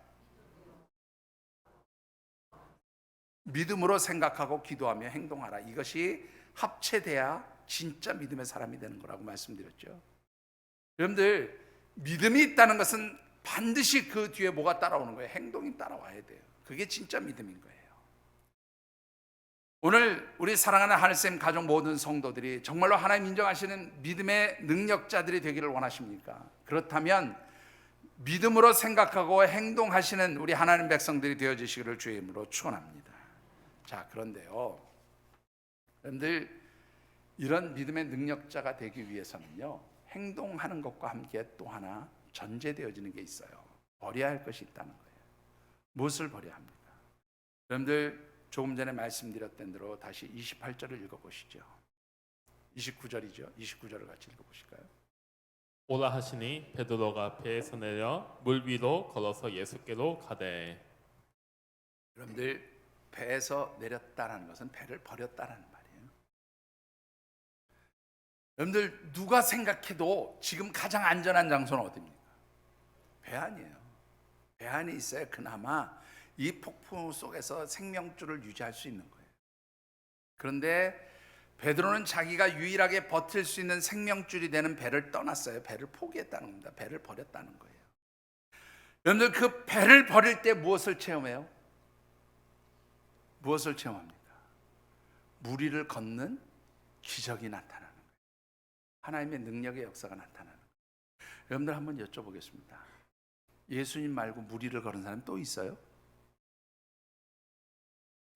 믿음으로 생각하고 기도하며 행동하라. 이것이 합체돼야 진짜 믿음의 사람이 되는 거라고 말씀드렸죠. 여러분들 믿음이 있다는 것은 반드시 그 뒤에 뭐가 따라오는 거예요? 행동이 따라와야 돼요. 그게 진짜 믿음인 거예요. 오늘 우리 사랑하는 하늘쌤 가족 모든 성도들이 정말로 하나님 인정하시는 믿음의 능력자들이 되기를 원하십니까? 그렇다면 믿음으로 생각하고 행동하시는 우리 하나님 백성들이 되어주시기를 주의 이름으로 축원합니다. 자, 그런데요, 여러분들 이런 믿음의 능력자가 되기 위해서는요, 행동하는 것과 함께 또 하나 전제되어지는 게 있어요. 버려야 할 것이 있다는 거예요. 무엇을 버려야 합니까? 여러분들 조금 전에 말씀드렸던 대로 다시 28절을 읽어보시죠. 29절이죠. 29절을 같이 읽어보실까요? 오라 하시니 베드로가 배에서 내려 물 위로 걸어서 예수께로 가되. 여러분들 배에서 내렸다는 것은 배를 버렸다는 말이에요. 여러분들 누가 생각해도 지금 가장 안전한 장소는 어디입니까? 배 안이에요. 배 안에 있어야 그나마 이 폭풍 속에서 생명줄을 유지할 수 있는 거예요. 그런데 베드로는 자기가 유일하게 버틸 수 있는 생명줄이 되는 배를 떠났어요. 배를 포기했다는 겁니다. 배를 버렸다는 거예요. 여러분들 그 배를 버릴 때 무엇을 체험해요? 무엇을 체험합니까? 무리를 걷는 기적이 나타나는 거예요. 하나님의 능력의 역사가 나타나는 거예요. 여러분들 한번 여쭤보겠습니다. 예수님 말고 무리를 걸은 사람 또 있어요?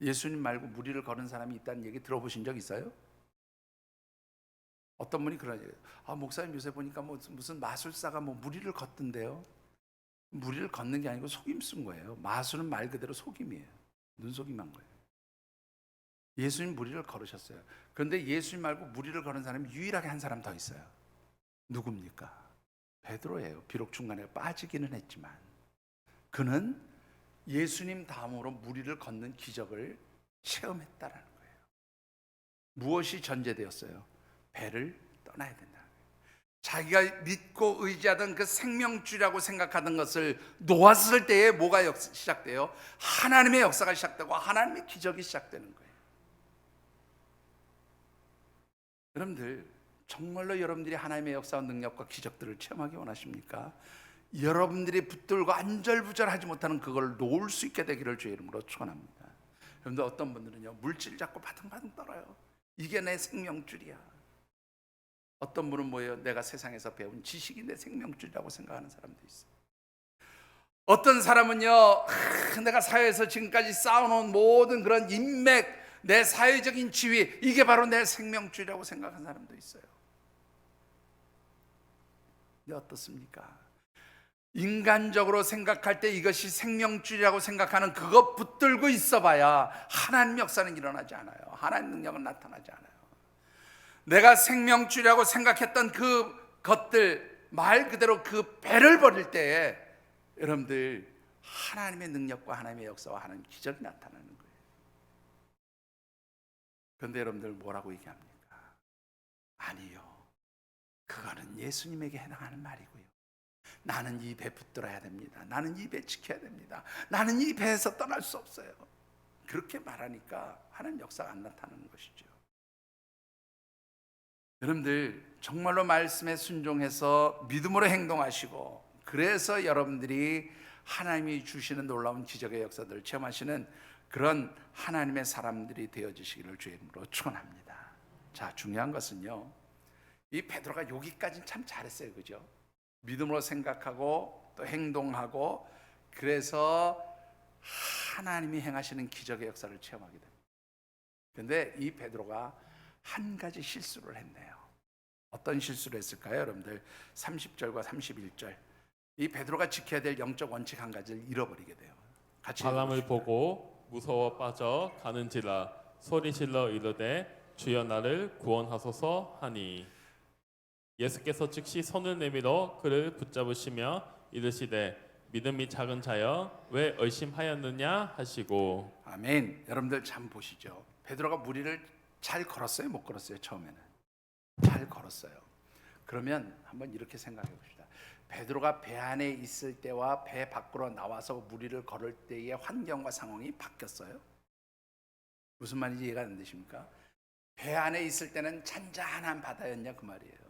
예수님 말고 무리를 걸은 사람이 있다는 얘기 들어보신 적 있어요? 어떤 분이 그런 얘기예요. 목사님 요새 보니까 무슨 마술사가 무리를 걷던데요. 무리를 걷는 게 아니고 속임 쓴 거예요. 마술은 말 그대로 속임이에요. 눈속임한 거예요. 예수님 무리를 걸으셨어요. 그런데 예수님 말고 무리를 걸은 사람이 유일하게 한 사람 더 있어요. 누굽니까? 베드로예요. 비록 중간에 빠지기는 했지만 그는 예수님 다음으로 무리를 걷는 기적을 체험했다라는 거예요. 무엇이 전제되었어요? 배를 떠나야 된다. 자기가 믿고 의지하던 그 생명줄이라고 생각하던 것을 놓았을 때에 뭐가 시작돼요? 하나님의 역사가 시작되고 하나님의 기적이 시작되는 거예요. 여러분들 정말로 여러분들이 하나님의 역사와 능력과 기적들을 체험하기 원하십니까? 여러분들이 붙들고 안절부절하지 못하는 그걸 놓을 수 있게 되기를 주의 이름으로 축원합니다. 여러분들 어떤 분들은요 물질 잡고 바등바등 떨어요. 이게 내 생명줄이야. 어떤 분은 뭐예요? 내가 세상에서 배운 지식이 내 생명줄이라고 생각하는 사람도 있어요. 어떤 사람은요, 내가 사회에서 지금까지 쌓아놓은 모든 그런 인맥, 내 사회적인 지위, 이게 바로 내 생명줄이라고 생각하는 사람도 있어요. 근데 어떻습니까? 인간적으로 생각할 때 이것이 생명줄이라고 생각하는 그거 붙들고 있어봐야 하나님 역사는 일어나지 않아요. 하나님 능력은 나타나지 않아요. 내가 생명줄이라고 생각했던 그 것들, 말 그대로 그 배를 버릴 때에 여러분들 하나님의 능력과 하나님의 역사와 하나님 기적이 나타나는 거예요. 그런데 여러분들 뭐라고 얘기합니까? 아니요, 그거는 예수님에게 해당하는 말이고요. 나는 이 배 붙들어야 됩니다. 나는 이 배 지켜야 됩니다. 나는 이 배에서 떠날 수 없어요. 그렇게 말하니까 하나님 역사가 안 나타나는 것이죠. 여러분들 정말로 말씀에 순종해서 믿음으로 행동하시고, 그래서 여러분들이 하나님이 주시는 놀라운 기적의 역사들을 체험하시는 그런 하나님의 사람들이 되어지시기를 주의 이름으로 축원합니다. 자, 중요한 것은요, 이 베드로가 여기까지는 참 잘했어요, 그죠? 믿음으로 생각하고 또 행동하고, 그래서 하나님이 행하시는 기적의 역사를 체험하게 됩니다. 그런데 이 베드로가 한 가지 실수를 했네요. 어떤 실수를 했을까요, 여러분들? 30절과 31절. 이 베드로가 지켜야 될 영적 원칙 한 가지를 잃어버리게 돼요. 같이 바람을 읽어보십시오. 보고 무서워 빠져 가는지라 소리질러 이르되 주여 나를 구원하소서 하니 예수께서 즉시 손을 내밀어 그를 붙잡으시며 이르시되 믿음이 작은 자여 왜 의심하였느냐 하시고. 아멘. 여러분들 참 보시죠. 베드로가 무리를 잘 걸었어요, 못 걸었어요? 처음에는 잘 걸었어요. 그러면 한번 이렇게 생각해 봅시다. 베드로가 배 안에 있을 때와 배 밖으로 나와서 무리를 걸을 때의 환경과 상황이 바뀌었어요. 무슨 말인지 이해가 안 되십니까? 배 안에 있을 때는 잔잔한 바다였냐 그 말이에요.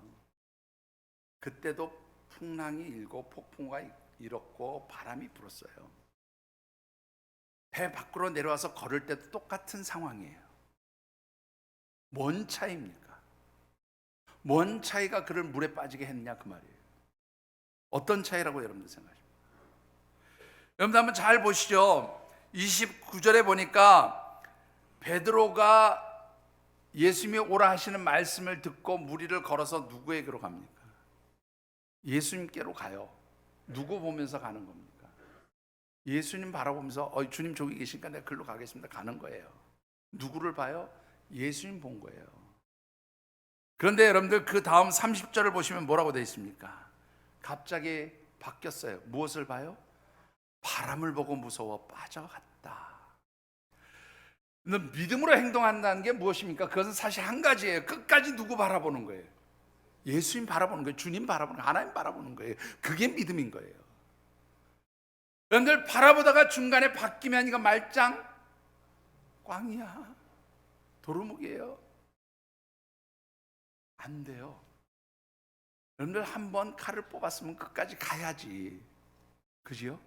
그때도 풍랑이 일고 폭풍과 일었고 바람이 불었어요. 배 밖으로 내려와서 걸을 때도 똑같은 상황이에요. 뭔 차이입니까? 뭔 차이가 그를 물에 빠지게 했냐 그 말이에요. 어떤 차이라고 여러분들 생각하십니까? 여러분들 한번 잘 보시죠. 29절에 보니까 베드로가 예수님이 오라 하시는 말씀을 듣고 무리를 걸어서 누구에게로 갑니까? 예수님께로 가요. 누구 보면서 가는 겁니까? 예수님 바라보면서 주님 저기 계시니까 내가 글로 가겠습니다 가는 거예요. 누구를 봐요? 예수님 본 거예요. 그런데 여러분들 그 다음 30절을 보시면 뭐라고 되어 있습니까? 갑자기 바뀌었어요. 무엇을 봐요? 바람을 보고 무서워 빠져갔다. 믿음으로 행동한다는 게 무엇입니까? 그것은 사실 한 가지예요. 끝까지 누구 바라보는 거예요? 예수님 바라보는 거예요. 주님 바라보는 거예요. 하나님 바라보는 거예요. 그게 믿음인 거예요. 여러분들 바라보다가 중간에 바뀌면 이거 말짱 꽝이야. 도루묵이에요. 안 돼요. 여러분들 한번 칼을 뽑았으면 끝까지 가야지. 그지요?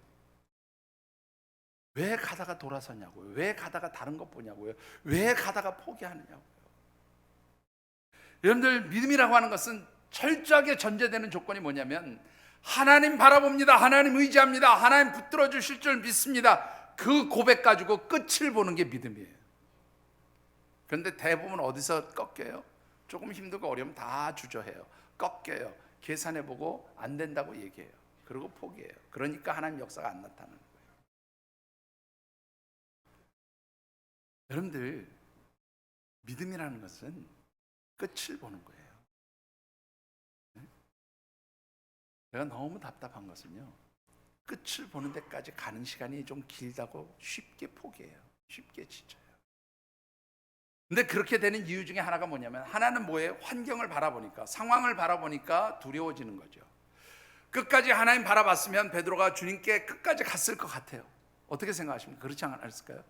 왜 가다가 돌아서냐고요? 왜 가다가 다른 것 보냐고요? 왜 가다가 포기하느냐고요? 여러분들 믿음이라고 하는 것은 철저하게 전제되는 조건이 뭐냐면 하나님 바라봅니다. 하나님 의지합니다. 하나님 붙들어 주실 줄 믿습니다. 그 고백 가지고 끝을 보는 게 믿음이에요. 그런데 대부분 어디서 꺾여요? 조금 힘들고 어려우면 다 주저해요. 꺾여요. 계산해보고 안 된다고 얘기해요. 그리고 포기해요. 그러니까 하나님 역사가 안 나타나는 거예요. 여러분들 믿음이라는 것은 끝을 보는 거예요. 내가 너무 답답한 것은요, 끝을 보는 데까지 가는 시간이 좀 길다고 쉽게 포기해요. 쉽게 지쳐요. 근데 그렇게 되는 이유 중에 하나가 뭐냐면, 하나는 뭐예요? 환경을 바라보니까, 상황을 바라보니까 두려워지는 거죠. 끝까지 하나님 바라봤으면 베드로가 주님께 끝까지 갔을 것 같아요. 어떻게 생각하십니까? 그렇지 않았을까요?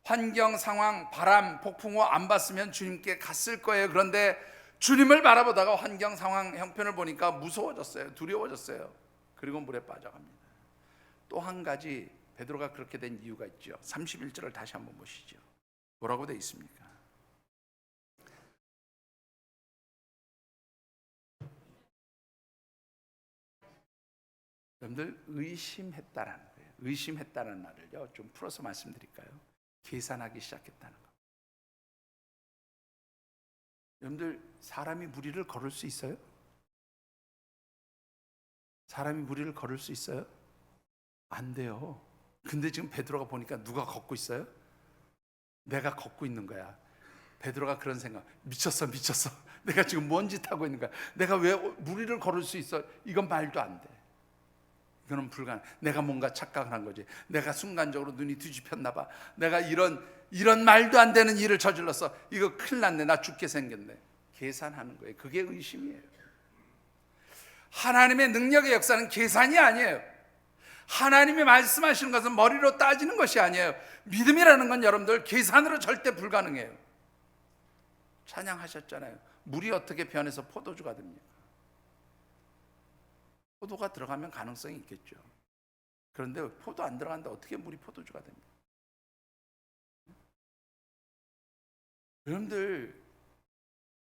환경, 상황, 바람, 폭풍우 안 봤으면 주님께 갔을 거예요. 그런데 주님을 바라보다가 환경, 상황, 형편을 보니까 무서워졌어요. 두려워졌어요. 그리고 물에 빠져갑니다. 또 한 가지 베드로가 그렇게 된 이유가 있죠. 31절을 다시 한번 보시죠. 뭐라고 되어 있습니까? 여러분들 의심했다라는 거예요. 의심했다는 말을요 좀 풀어서 말씀드릴까요? 계산하기 시작했다는 거. 여러분들 사람이 무리를 걸을 수 있어요? 사람이 무리를 걸을 수 있어요? 안 돼요. 근데 지금 베드로가 보니까 누가 걷고 있어요? 내가 걷고 있는 거야. 베드로가 그런 생각, 미쳤어. 내가 지금 뭔 짓 하고 있는 거야. 내가 왜 무리를 걸을 수 있어? 이건 말도 안 돼. 이거는 불가능. 내가 뭔가 착각을 한 거지. 내가 순간적으로 눈이 뒤집혔나 봐. 내가 이런 말도 안 되는 일을 저질렀어. 이거 큰일 났네. 나 죽게 생겼네. 계산하는 거예요. 그게 의심이에요. 하나님의 능력의 역사는 계산이 아니에요. 하나님이 말씀하시는 것은 머리로 따지는 것이 아니에요. 믿음이라는 건 여러분들 계산으로 절대 불가능해요. 찬양하셨잖아요. 물이 어떻게 변해서 포도주가 됩니까? 포도가 들어가면 가능성이 있겠죠. 그런데 포도 안 들어간다 어떻게 물이 포도주가 됩니까? 여러분들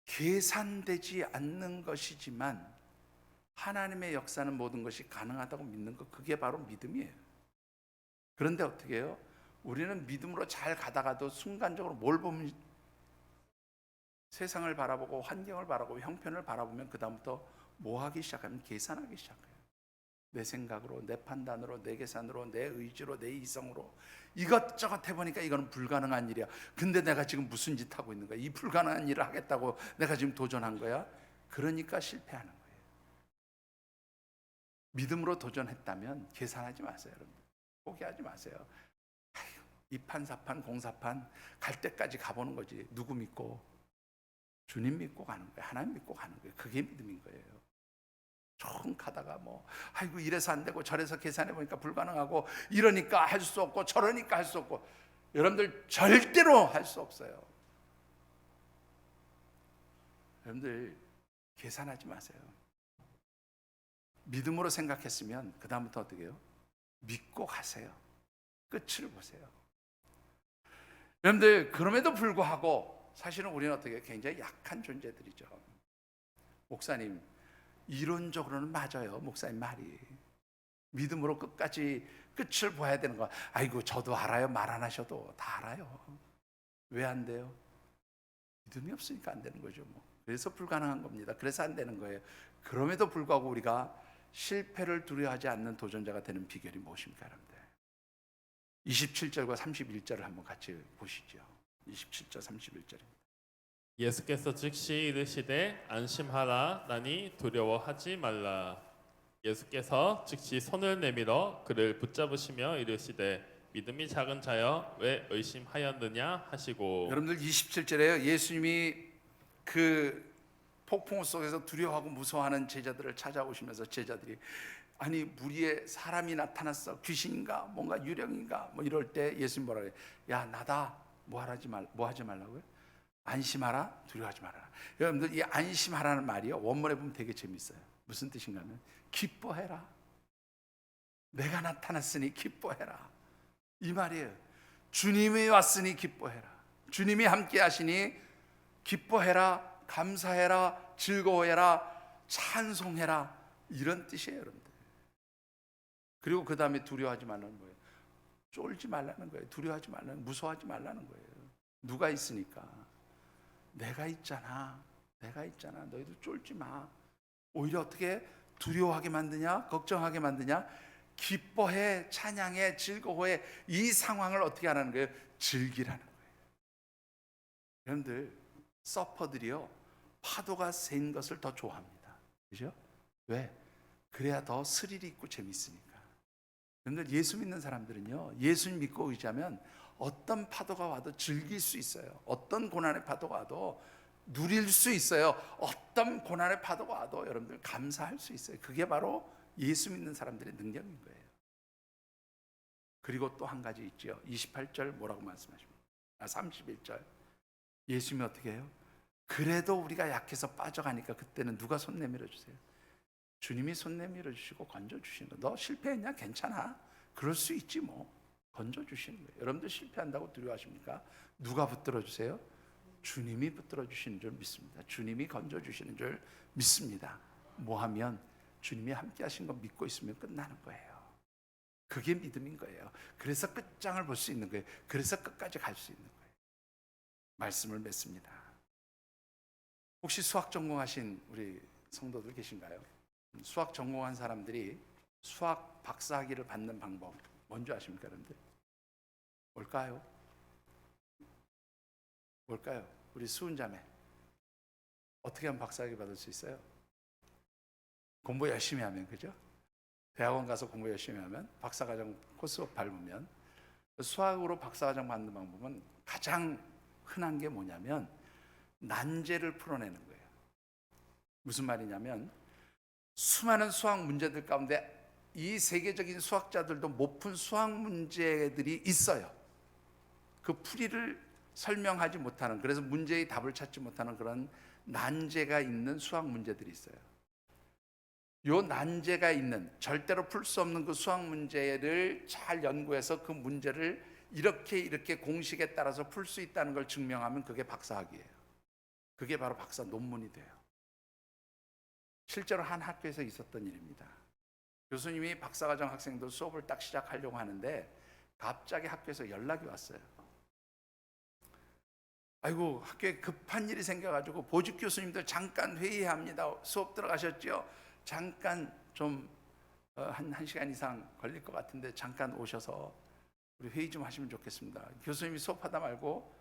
계산되지 않는 것이지만 하나님의 역사는 모든 것이 가능하다고 믿는 것, 그게 바로 믿음이에요. 그런데 어떻게 해요? 우리는 믿음으로 잘 가다가도 순간적으로 뭘 보면, 세상을 바라보고 환경을 바라보고 형편을 바라보면 그 다음부터 뭐 하기 시작하면 계산하기 시작해요. 내 생각으로, 내 판단으로, 내 계산으로, 내 의지로, 내 이성으로 이것저것 해보니까 이거는 불가능한 일이야. 근데 내가 지금 무슨 짓 하고 있는 거야? 이 불가능한 일을 하겠다고 내가 지금 도전한 거야? 그러니까 실패하는 거예요. 믿음으로 도전했다면 계산하지 마세요. 여러분, 포기하지 마세요. 이판사판 공사판 갈 때까지 가보는 거지. 누구 믿고? 주님 믿고 가는 거예요. 하나님 믿고 가는 거예요. 그게 믿음인 거예요. 총 가다가 아이고 이래서 안 되고 저래서 계산해 보니까 불가능하고 이러니까 할 수 없고 저러니까 할 수 없고, 여러분들 절대로 할 수 없어요. 여러분들 계산하지 마세요. 믿음으로 생각했으면 그 다음부터 어떻게 해요? 믿고 가세요. 끝을 보세요. 여러분들 그럼에도 불구하고 사실은 우리는 어떻게 해요? 굉장히 약한 존재들이죠. 목사님 이론적으로는 맞아요. 목사님 말이 믿음으로 끝까지 끝을 봐야 되는 거. 아이고 저도 알아요. 말 안 하셔도 다 알아요. 왜 안 돼요? 믿음이 없으니까 안 되는 거죠. 그래서 불가능한 겁니다. 그래서 안 되는 거예요. 그럼에도 불구하고 우리가 실패를 두려워하지 않는 도전자가 되는 비결이 무엇입니까, 여러분들? 27절과 31절을 한번 같이 보시죠. 27절 31절입니다. 예수께서 즉시 이르시되 안심하라 나니 두려워하지 말라. 예수께서 즉시 손을 내밀어 그를 붙잡으시며 이르시되 믿음이 작은 자여 왜 의심하였느냐 하시고. 여러분들 27절에요. 예수님이 그 폭풍 속에서 두려워하고 무서워하는 제자들을 찾아오시면서 제자들이 아니 무리에 사람이 나타났어. 귀신인가 뭔가 유령인가 이럴 때 예수님 뭐라 그래요? 야 나다. 뭐 하지 말라고요? 안심하라 두려워하지 말아라. 여러분들 이 안심하라는 말이요 원문에 보면 되게 재밌어요. 무슨 뜻인가 하면 기뻐해라. 내가 나타났으니 기뻐해라. 이 말이에요. 주님이 왔으니 기뻐해라. 주님이 함께 하시니 기뻐해라. 감사해라. 즐거워해라. 찬송해라. 이런 뜻이에요, 여러분들. 그리고 그 다음에 두려워하지 말라는 거예요. 쫄지 말라는 거예요. 두려워하지 말라는, 무서워하지 말라는 거예요. 누가 있으니까? 내가 있잖아. 너희도 쫄지 마. 오히려 어떻게 두려워하게 만드냐? 걱정하게 만드냐? 기뻐해, 찬양해, 즐거워해. 이 상황을 어떻게 하라는 거예요? 즐기라는 거예요. 여러분들 서퍼들이요 파도가 센 것을 더 좋아합니다. 그죠? 왜? 그래야 더 스릴이 있고 재밌으니까. 여러분들 예수 믿는 사람들은요 예수 믿고 의지하면 어떤 파도가 와도 즐길 수 있어요. 어떤 고난의 파도가 와도 누릴 수 있어요. 어떤 고난의 파도가 와도 여러분들 감사할 수 있어요. 그게 바로 예수 믿는 사람들의 능력인 거예요. 그리고 또 한 가지 있죠. 28절 뭐라고 말씀하십니까? 31절 예수님이 어떻게 해요? 그래도 우리가 약해서 빠져가니까 그때는 누가 손 내밀어 주세요? 주님이 손 내밀어 주시고 건져 주시는 거예요. 너 실패했냐? 괜찮아. 그럴 수 있지 뭐. 건져 주시는 거예요. 여러분들 실패한다고 두려워하십니까? 누가 붙들어 주세요? 주님이 붙들어 주시는 줄 믿습니다. 주님이 건져 주시는 줄 믿습니다. 뭐 하면? 주님이 함께 하신 거 믿고 있으면 끝나는 거예요. 그게 믿음인 거예요. 그래서 끝장을 볼 수 있는 거예요. 그래서 끝까지 갈 수 있는 거예요. 말씀을 맺습니다. 혹시 수학 전공하신 우리 성도들 계신가요? 수학 전공한 사람들이 수학 박사학위를 받는 방법 뭔지 아십니까, 여러분들? 뭘까요? 뭘까요? 우리 수은자매 어떻게 하면 박사학위 받을 수 있어요? 공부 열심히 하면, 그죠? 대학원 가서 공부 열심히 하면, 박사과정 코스 밟으면. 수학으로 박사과정 받는 방법은 가장 흔한 게 뭐냐면 난제를 풀어내는 거예요. 무슨 말이냐면 수많은 수학 문제들 가운데 이 세계적인 수학자들도 못 푼 수학 문제들이 있어요. 그 풀이를 설명하지 못하는, 그래서 문제의 답을 찾지 못하는 그런 난제가 있는 수학 문제들이 있어요. 요 난제가 있는, 절대로 풀 수 없는 그 수학 문제를 잘 연구해서 그 문제를 이렇게 공식에 따라서 풀 수 있다는 걸 증명하면 그게 박사학위예요. 그게 바로 박사 논문이 돼요. 실제로 한 학교에서 있었던 일입니다. 교수님이 박사과정 학생들 수업을 딱 시작하려고 하는데 갑자기 학교에서 연락이 왔어요. 아이고, 학교에 급한 일이 생겨가지고 보직 교수님들 잠깐 회의합니다. 수업 들어가셨죠? 잠깐 좀 한 시간 이상 걸릴 것 같은데 잠깐 오셔서 우리 회의 좀 하시면 좋겠습니다. 교수님이 수업하다 말고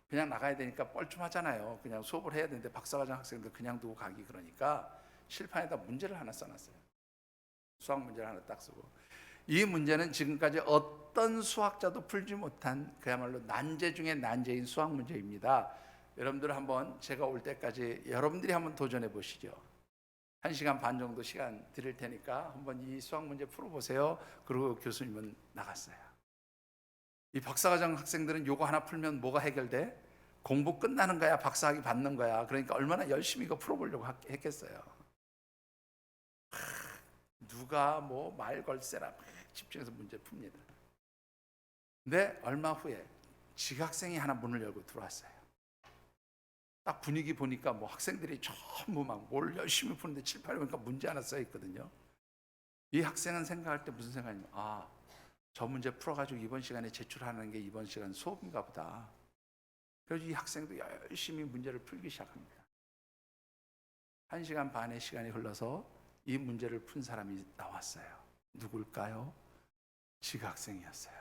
그냥 나가야 되니까 뻘쭘하잖아요. 그냥 수업을 해야 되는데 박사과정 학생들 그냥 두고 가기 그러니까 칠판에다 문제를 하나 써놨어요. 수학 문제를 하나 딱 쓰고, 이 문제는 지금까지 어떤 수학자도 풀지 못한 그야말로 난제 중에 난제인 수학 문제입니다. 여러분들 한번 제가 올 때까지 여러분들이 한번 도전해 보시죠. 1시간 반 정도 시간 드릴 테니까 한번 이 수학 문제 풀어보세요. 그리고 교수님은 나갔어요. 이 박사과정 학생들은 요거 하나 풀면 뭐가 해결돼? 공부 끝나는 거야, 박사학위 받는 거야. 그러니까 얼마나 열심히 이거 풀어보려고 했겠어요. 누가 뭐 말걸세라 집중해서 문제 풉니다. 근데 얼마 후에 지각생이 하나 문을 열고 들어왔어요. 딱 분위기 보니까 뭐 학생들이 전부 막 뭘 열심히 푸는데 칠판에 보니까 문제 하나 써 있거든요. 이 학생은 생각할 때 무슨 생각이냐면, 아, 저 문제 풀어가지고 이번 시간에 제출하는 게 이번 시간 수업인가 보다. 그래서 이 학생도 열심히 문제를 풀기 시작합니다. 1시간 반의 시간이 흘러서 이 문제를 푼 사람이 나왔어요. 누굴까요? 지각생이었어요.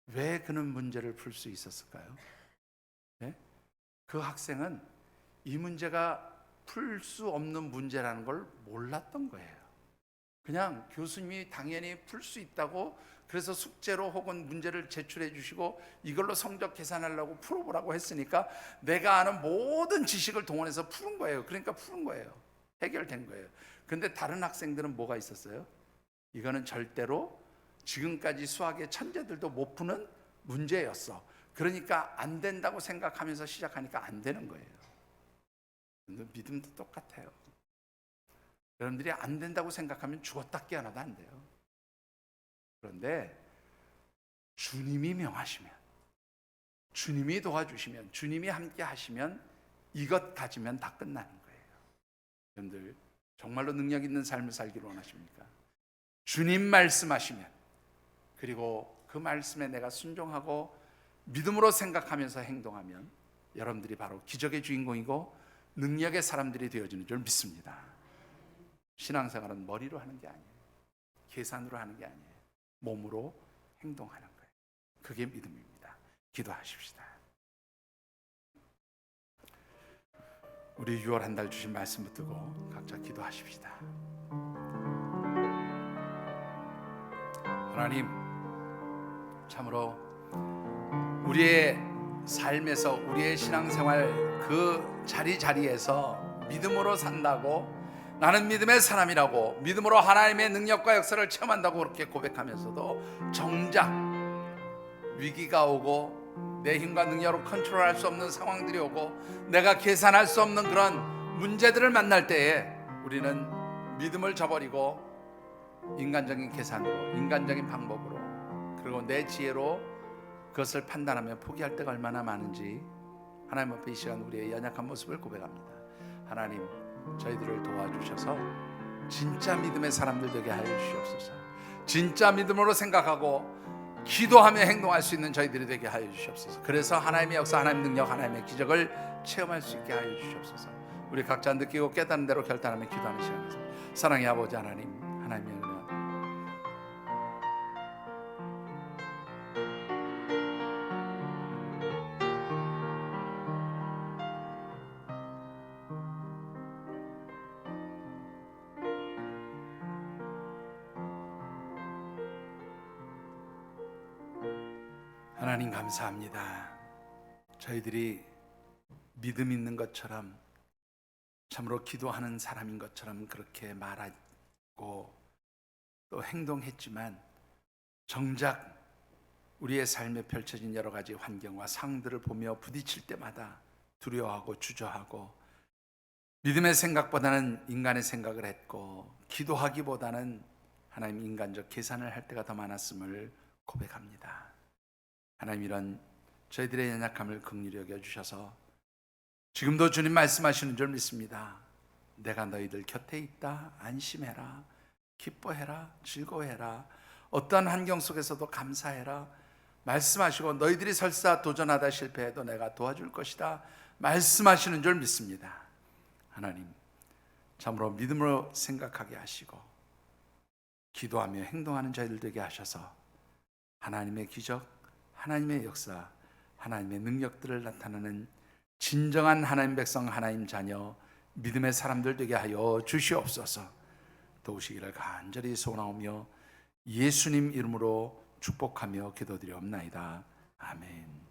왜 그는 문제를 풀 수 있었을까요? 네? 그 학생은 이 문제가 풀 수 없는 문제라는 걸 몰랐던 거예요. 그냥 교수님이 당연히 풀 수 있다고, 그래서 숙제로 혹은 문제를 제출해 주시고 이걸로 성적 계산하려고 풀어보라고 했으니까 내가 아는 모든 지식을 동원해서 푸는 거예요. 그러니까 푸는 거예요. 해결된 거예요. 근데 다른 학생들은 뭐가 있었어요? 이거는 절대로 지금까지 수학의 천재들도 못 푸는 문제였어. 그러니까 안 된다고 생각하면서 시작하니까 안 되는 거예요. 믿음도 똑같아요. 여러분들이 안 된다고 생각하면 죽었다 깨어나도 안 돼요. 그런데 주님이 명하시면, 주님이 도와주시면, 주님이 함께 하시면 이것 가지면 다 끝나는 거예요. 여러분들 정말로 능력 있는 삶을 살기를 원하십니까? 주님 말씀하시면, 그리고 그 말씀에 내가 순종하고 믿음으로 생각하면서 행동하면 여러분들이 바로 기적의 주인공이고 능력의 사람들이 되어지는 줄 믿습니다. 신앙생활은 머리로 하는 게 아니에요. 계산으로 하는 게 아니에요. 몸으로 행동하는 거예요. 그게 믿음입니다. 기도하십시다. 우리 6월 한 달 주신 말씀 붙들고 각자 기도하십시다. 하나님, 참으로 우리의 삶에서, 우리의 신앙생활 그 자리자리에서 믿음으로 산다고, 나는 믿음의 사람이라고, 믿음으로 하나님의 능력과 역사를 체험한다고 그렇게 고백하면서도 정작 위기가 오고 내 힘과 능력으로 컨트롤할 수 없는 상황들이 오고 내가 계산할 수 없는 그런 문제들을 만날 때에 우리는 믿음을 저버리고 인간적인 계산으로, 인간적인 방법으로, 그리고 내 지혜로 그것을 판단하며 포기할 때가 얼마나 많은지 하나님 앞에 이 시간 우리의 연약한 모습을 고백합니다. 하나님, 저희들을 도와주셔서 진짜 믿음의 사람들 되게 하여 주시옵소서. 진짜 믿음으로 생각하고 기도하며 행동할 수 있는 저희들이 되게 하여 주시옵소서. 그래서 하나님의 역사, 하나님의 능력, 하나님의 기적을 체험할 수 있게 하여 주시옵소서. 우리 각자 느끼고 깨닫는 대로 결단하며 기도하는 시간에서 사랑의 아버지 하나님, 하나님의 은혜, 하나님 감사합니다. 저희들이 믿음 있는 것처럼, 참으로 기도하는 사람인 것처럼 그렇게 말하고 또 행동했지만 정작 우리의 삶에 펼쳐진 여러 가지 환경과 상황들을 보며 부딪힐 때마다 두려워하고 주저하고 믿음의 생각보다는 인간의 생각을 했고 기도하기보다는 하나님 인간적 계산을 할 때가 더 많았음을 고백합니다. 하나님, 이런 저희들의 연약함을 긍휼히 여겨주셔서 지금도 주님 말씀하시는 줄 믿습니다. 내가 너희들 곁에 있다. 안심해라. 기뻐해라. 즐거워해라. 어떠한 환경 속에서도 감사해라. 말씀하시고 너희들이 설사 도전하다 실패해도 내가 도와줄 것이다. 말씀하시는 줄 믿습니다. 하나님, 참으로 믿음으로 생각하게 하시고 기도하며 행동하는 저희들 되게 하셔서 하나님의 기적, 하나님의 역사, 하나님의 능력들을 나타내는 진정한 하나님 백성, 하나님 자녀, 믿음의 사람들 되게 하여 주시옵소서. 도우시기를 간절히 소원하오며 예수님 이름으로 축복하며 기도드리옵나이다. 아멘.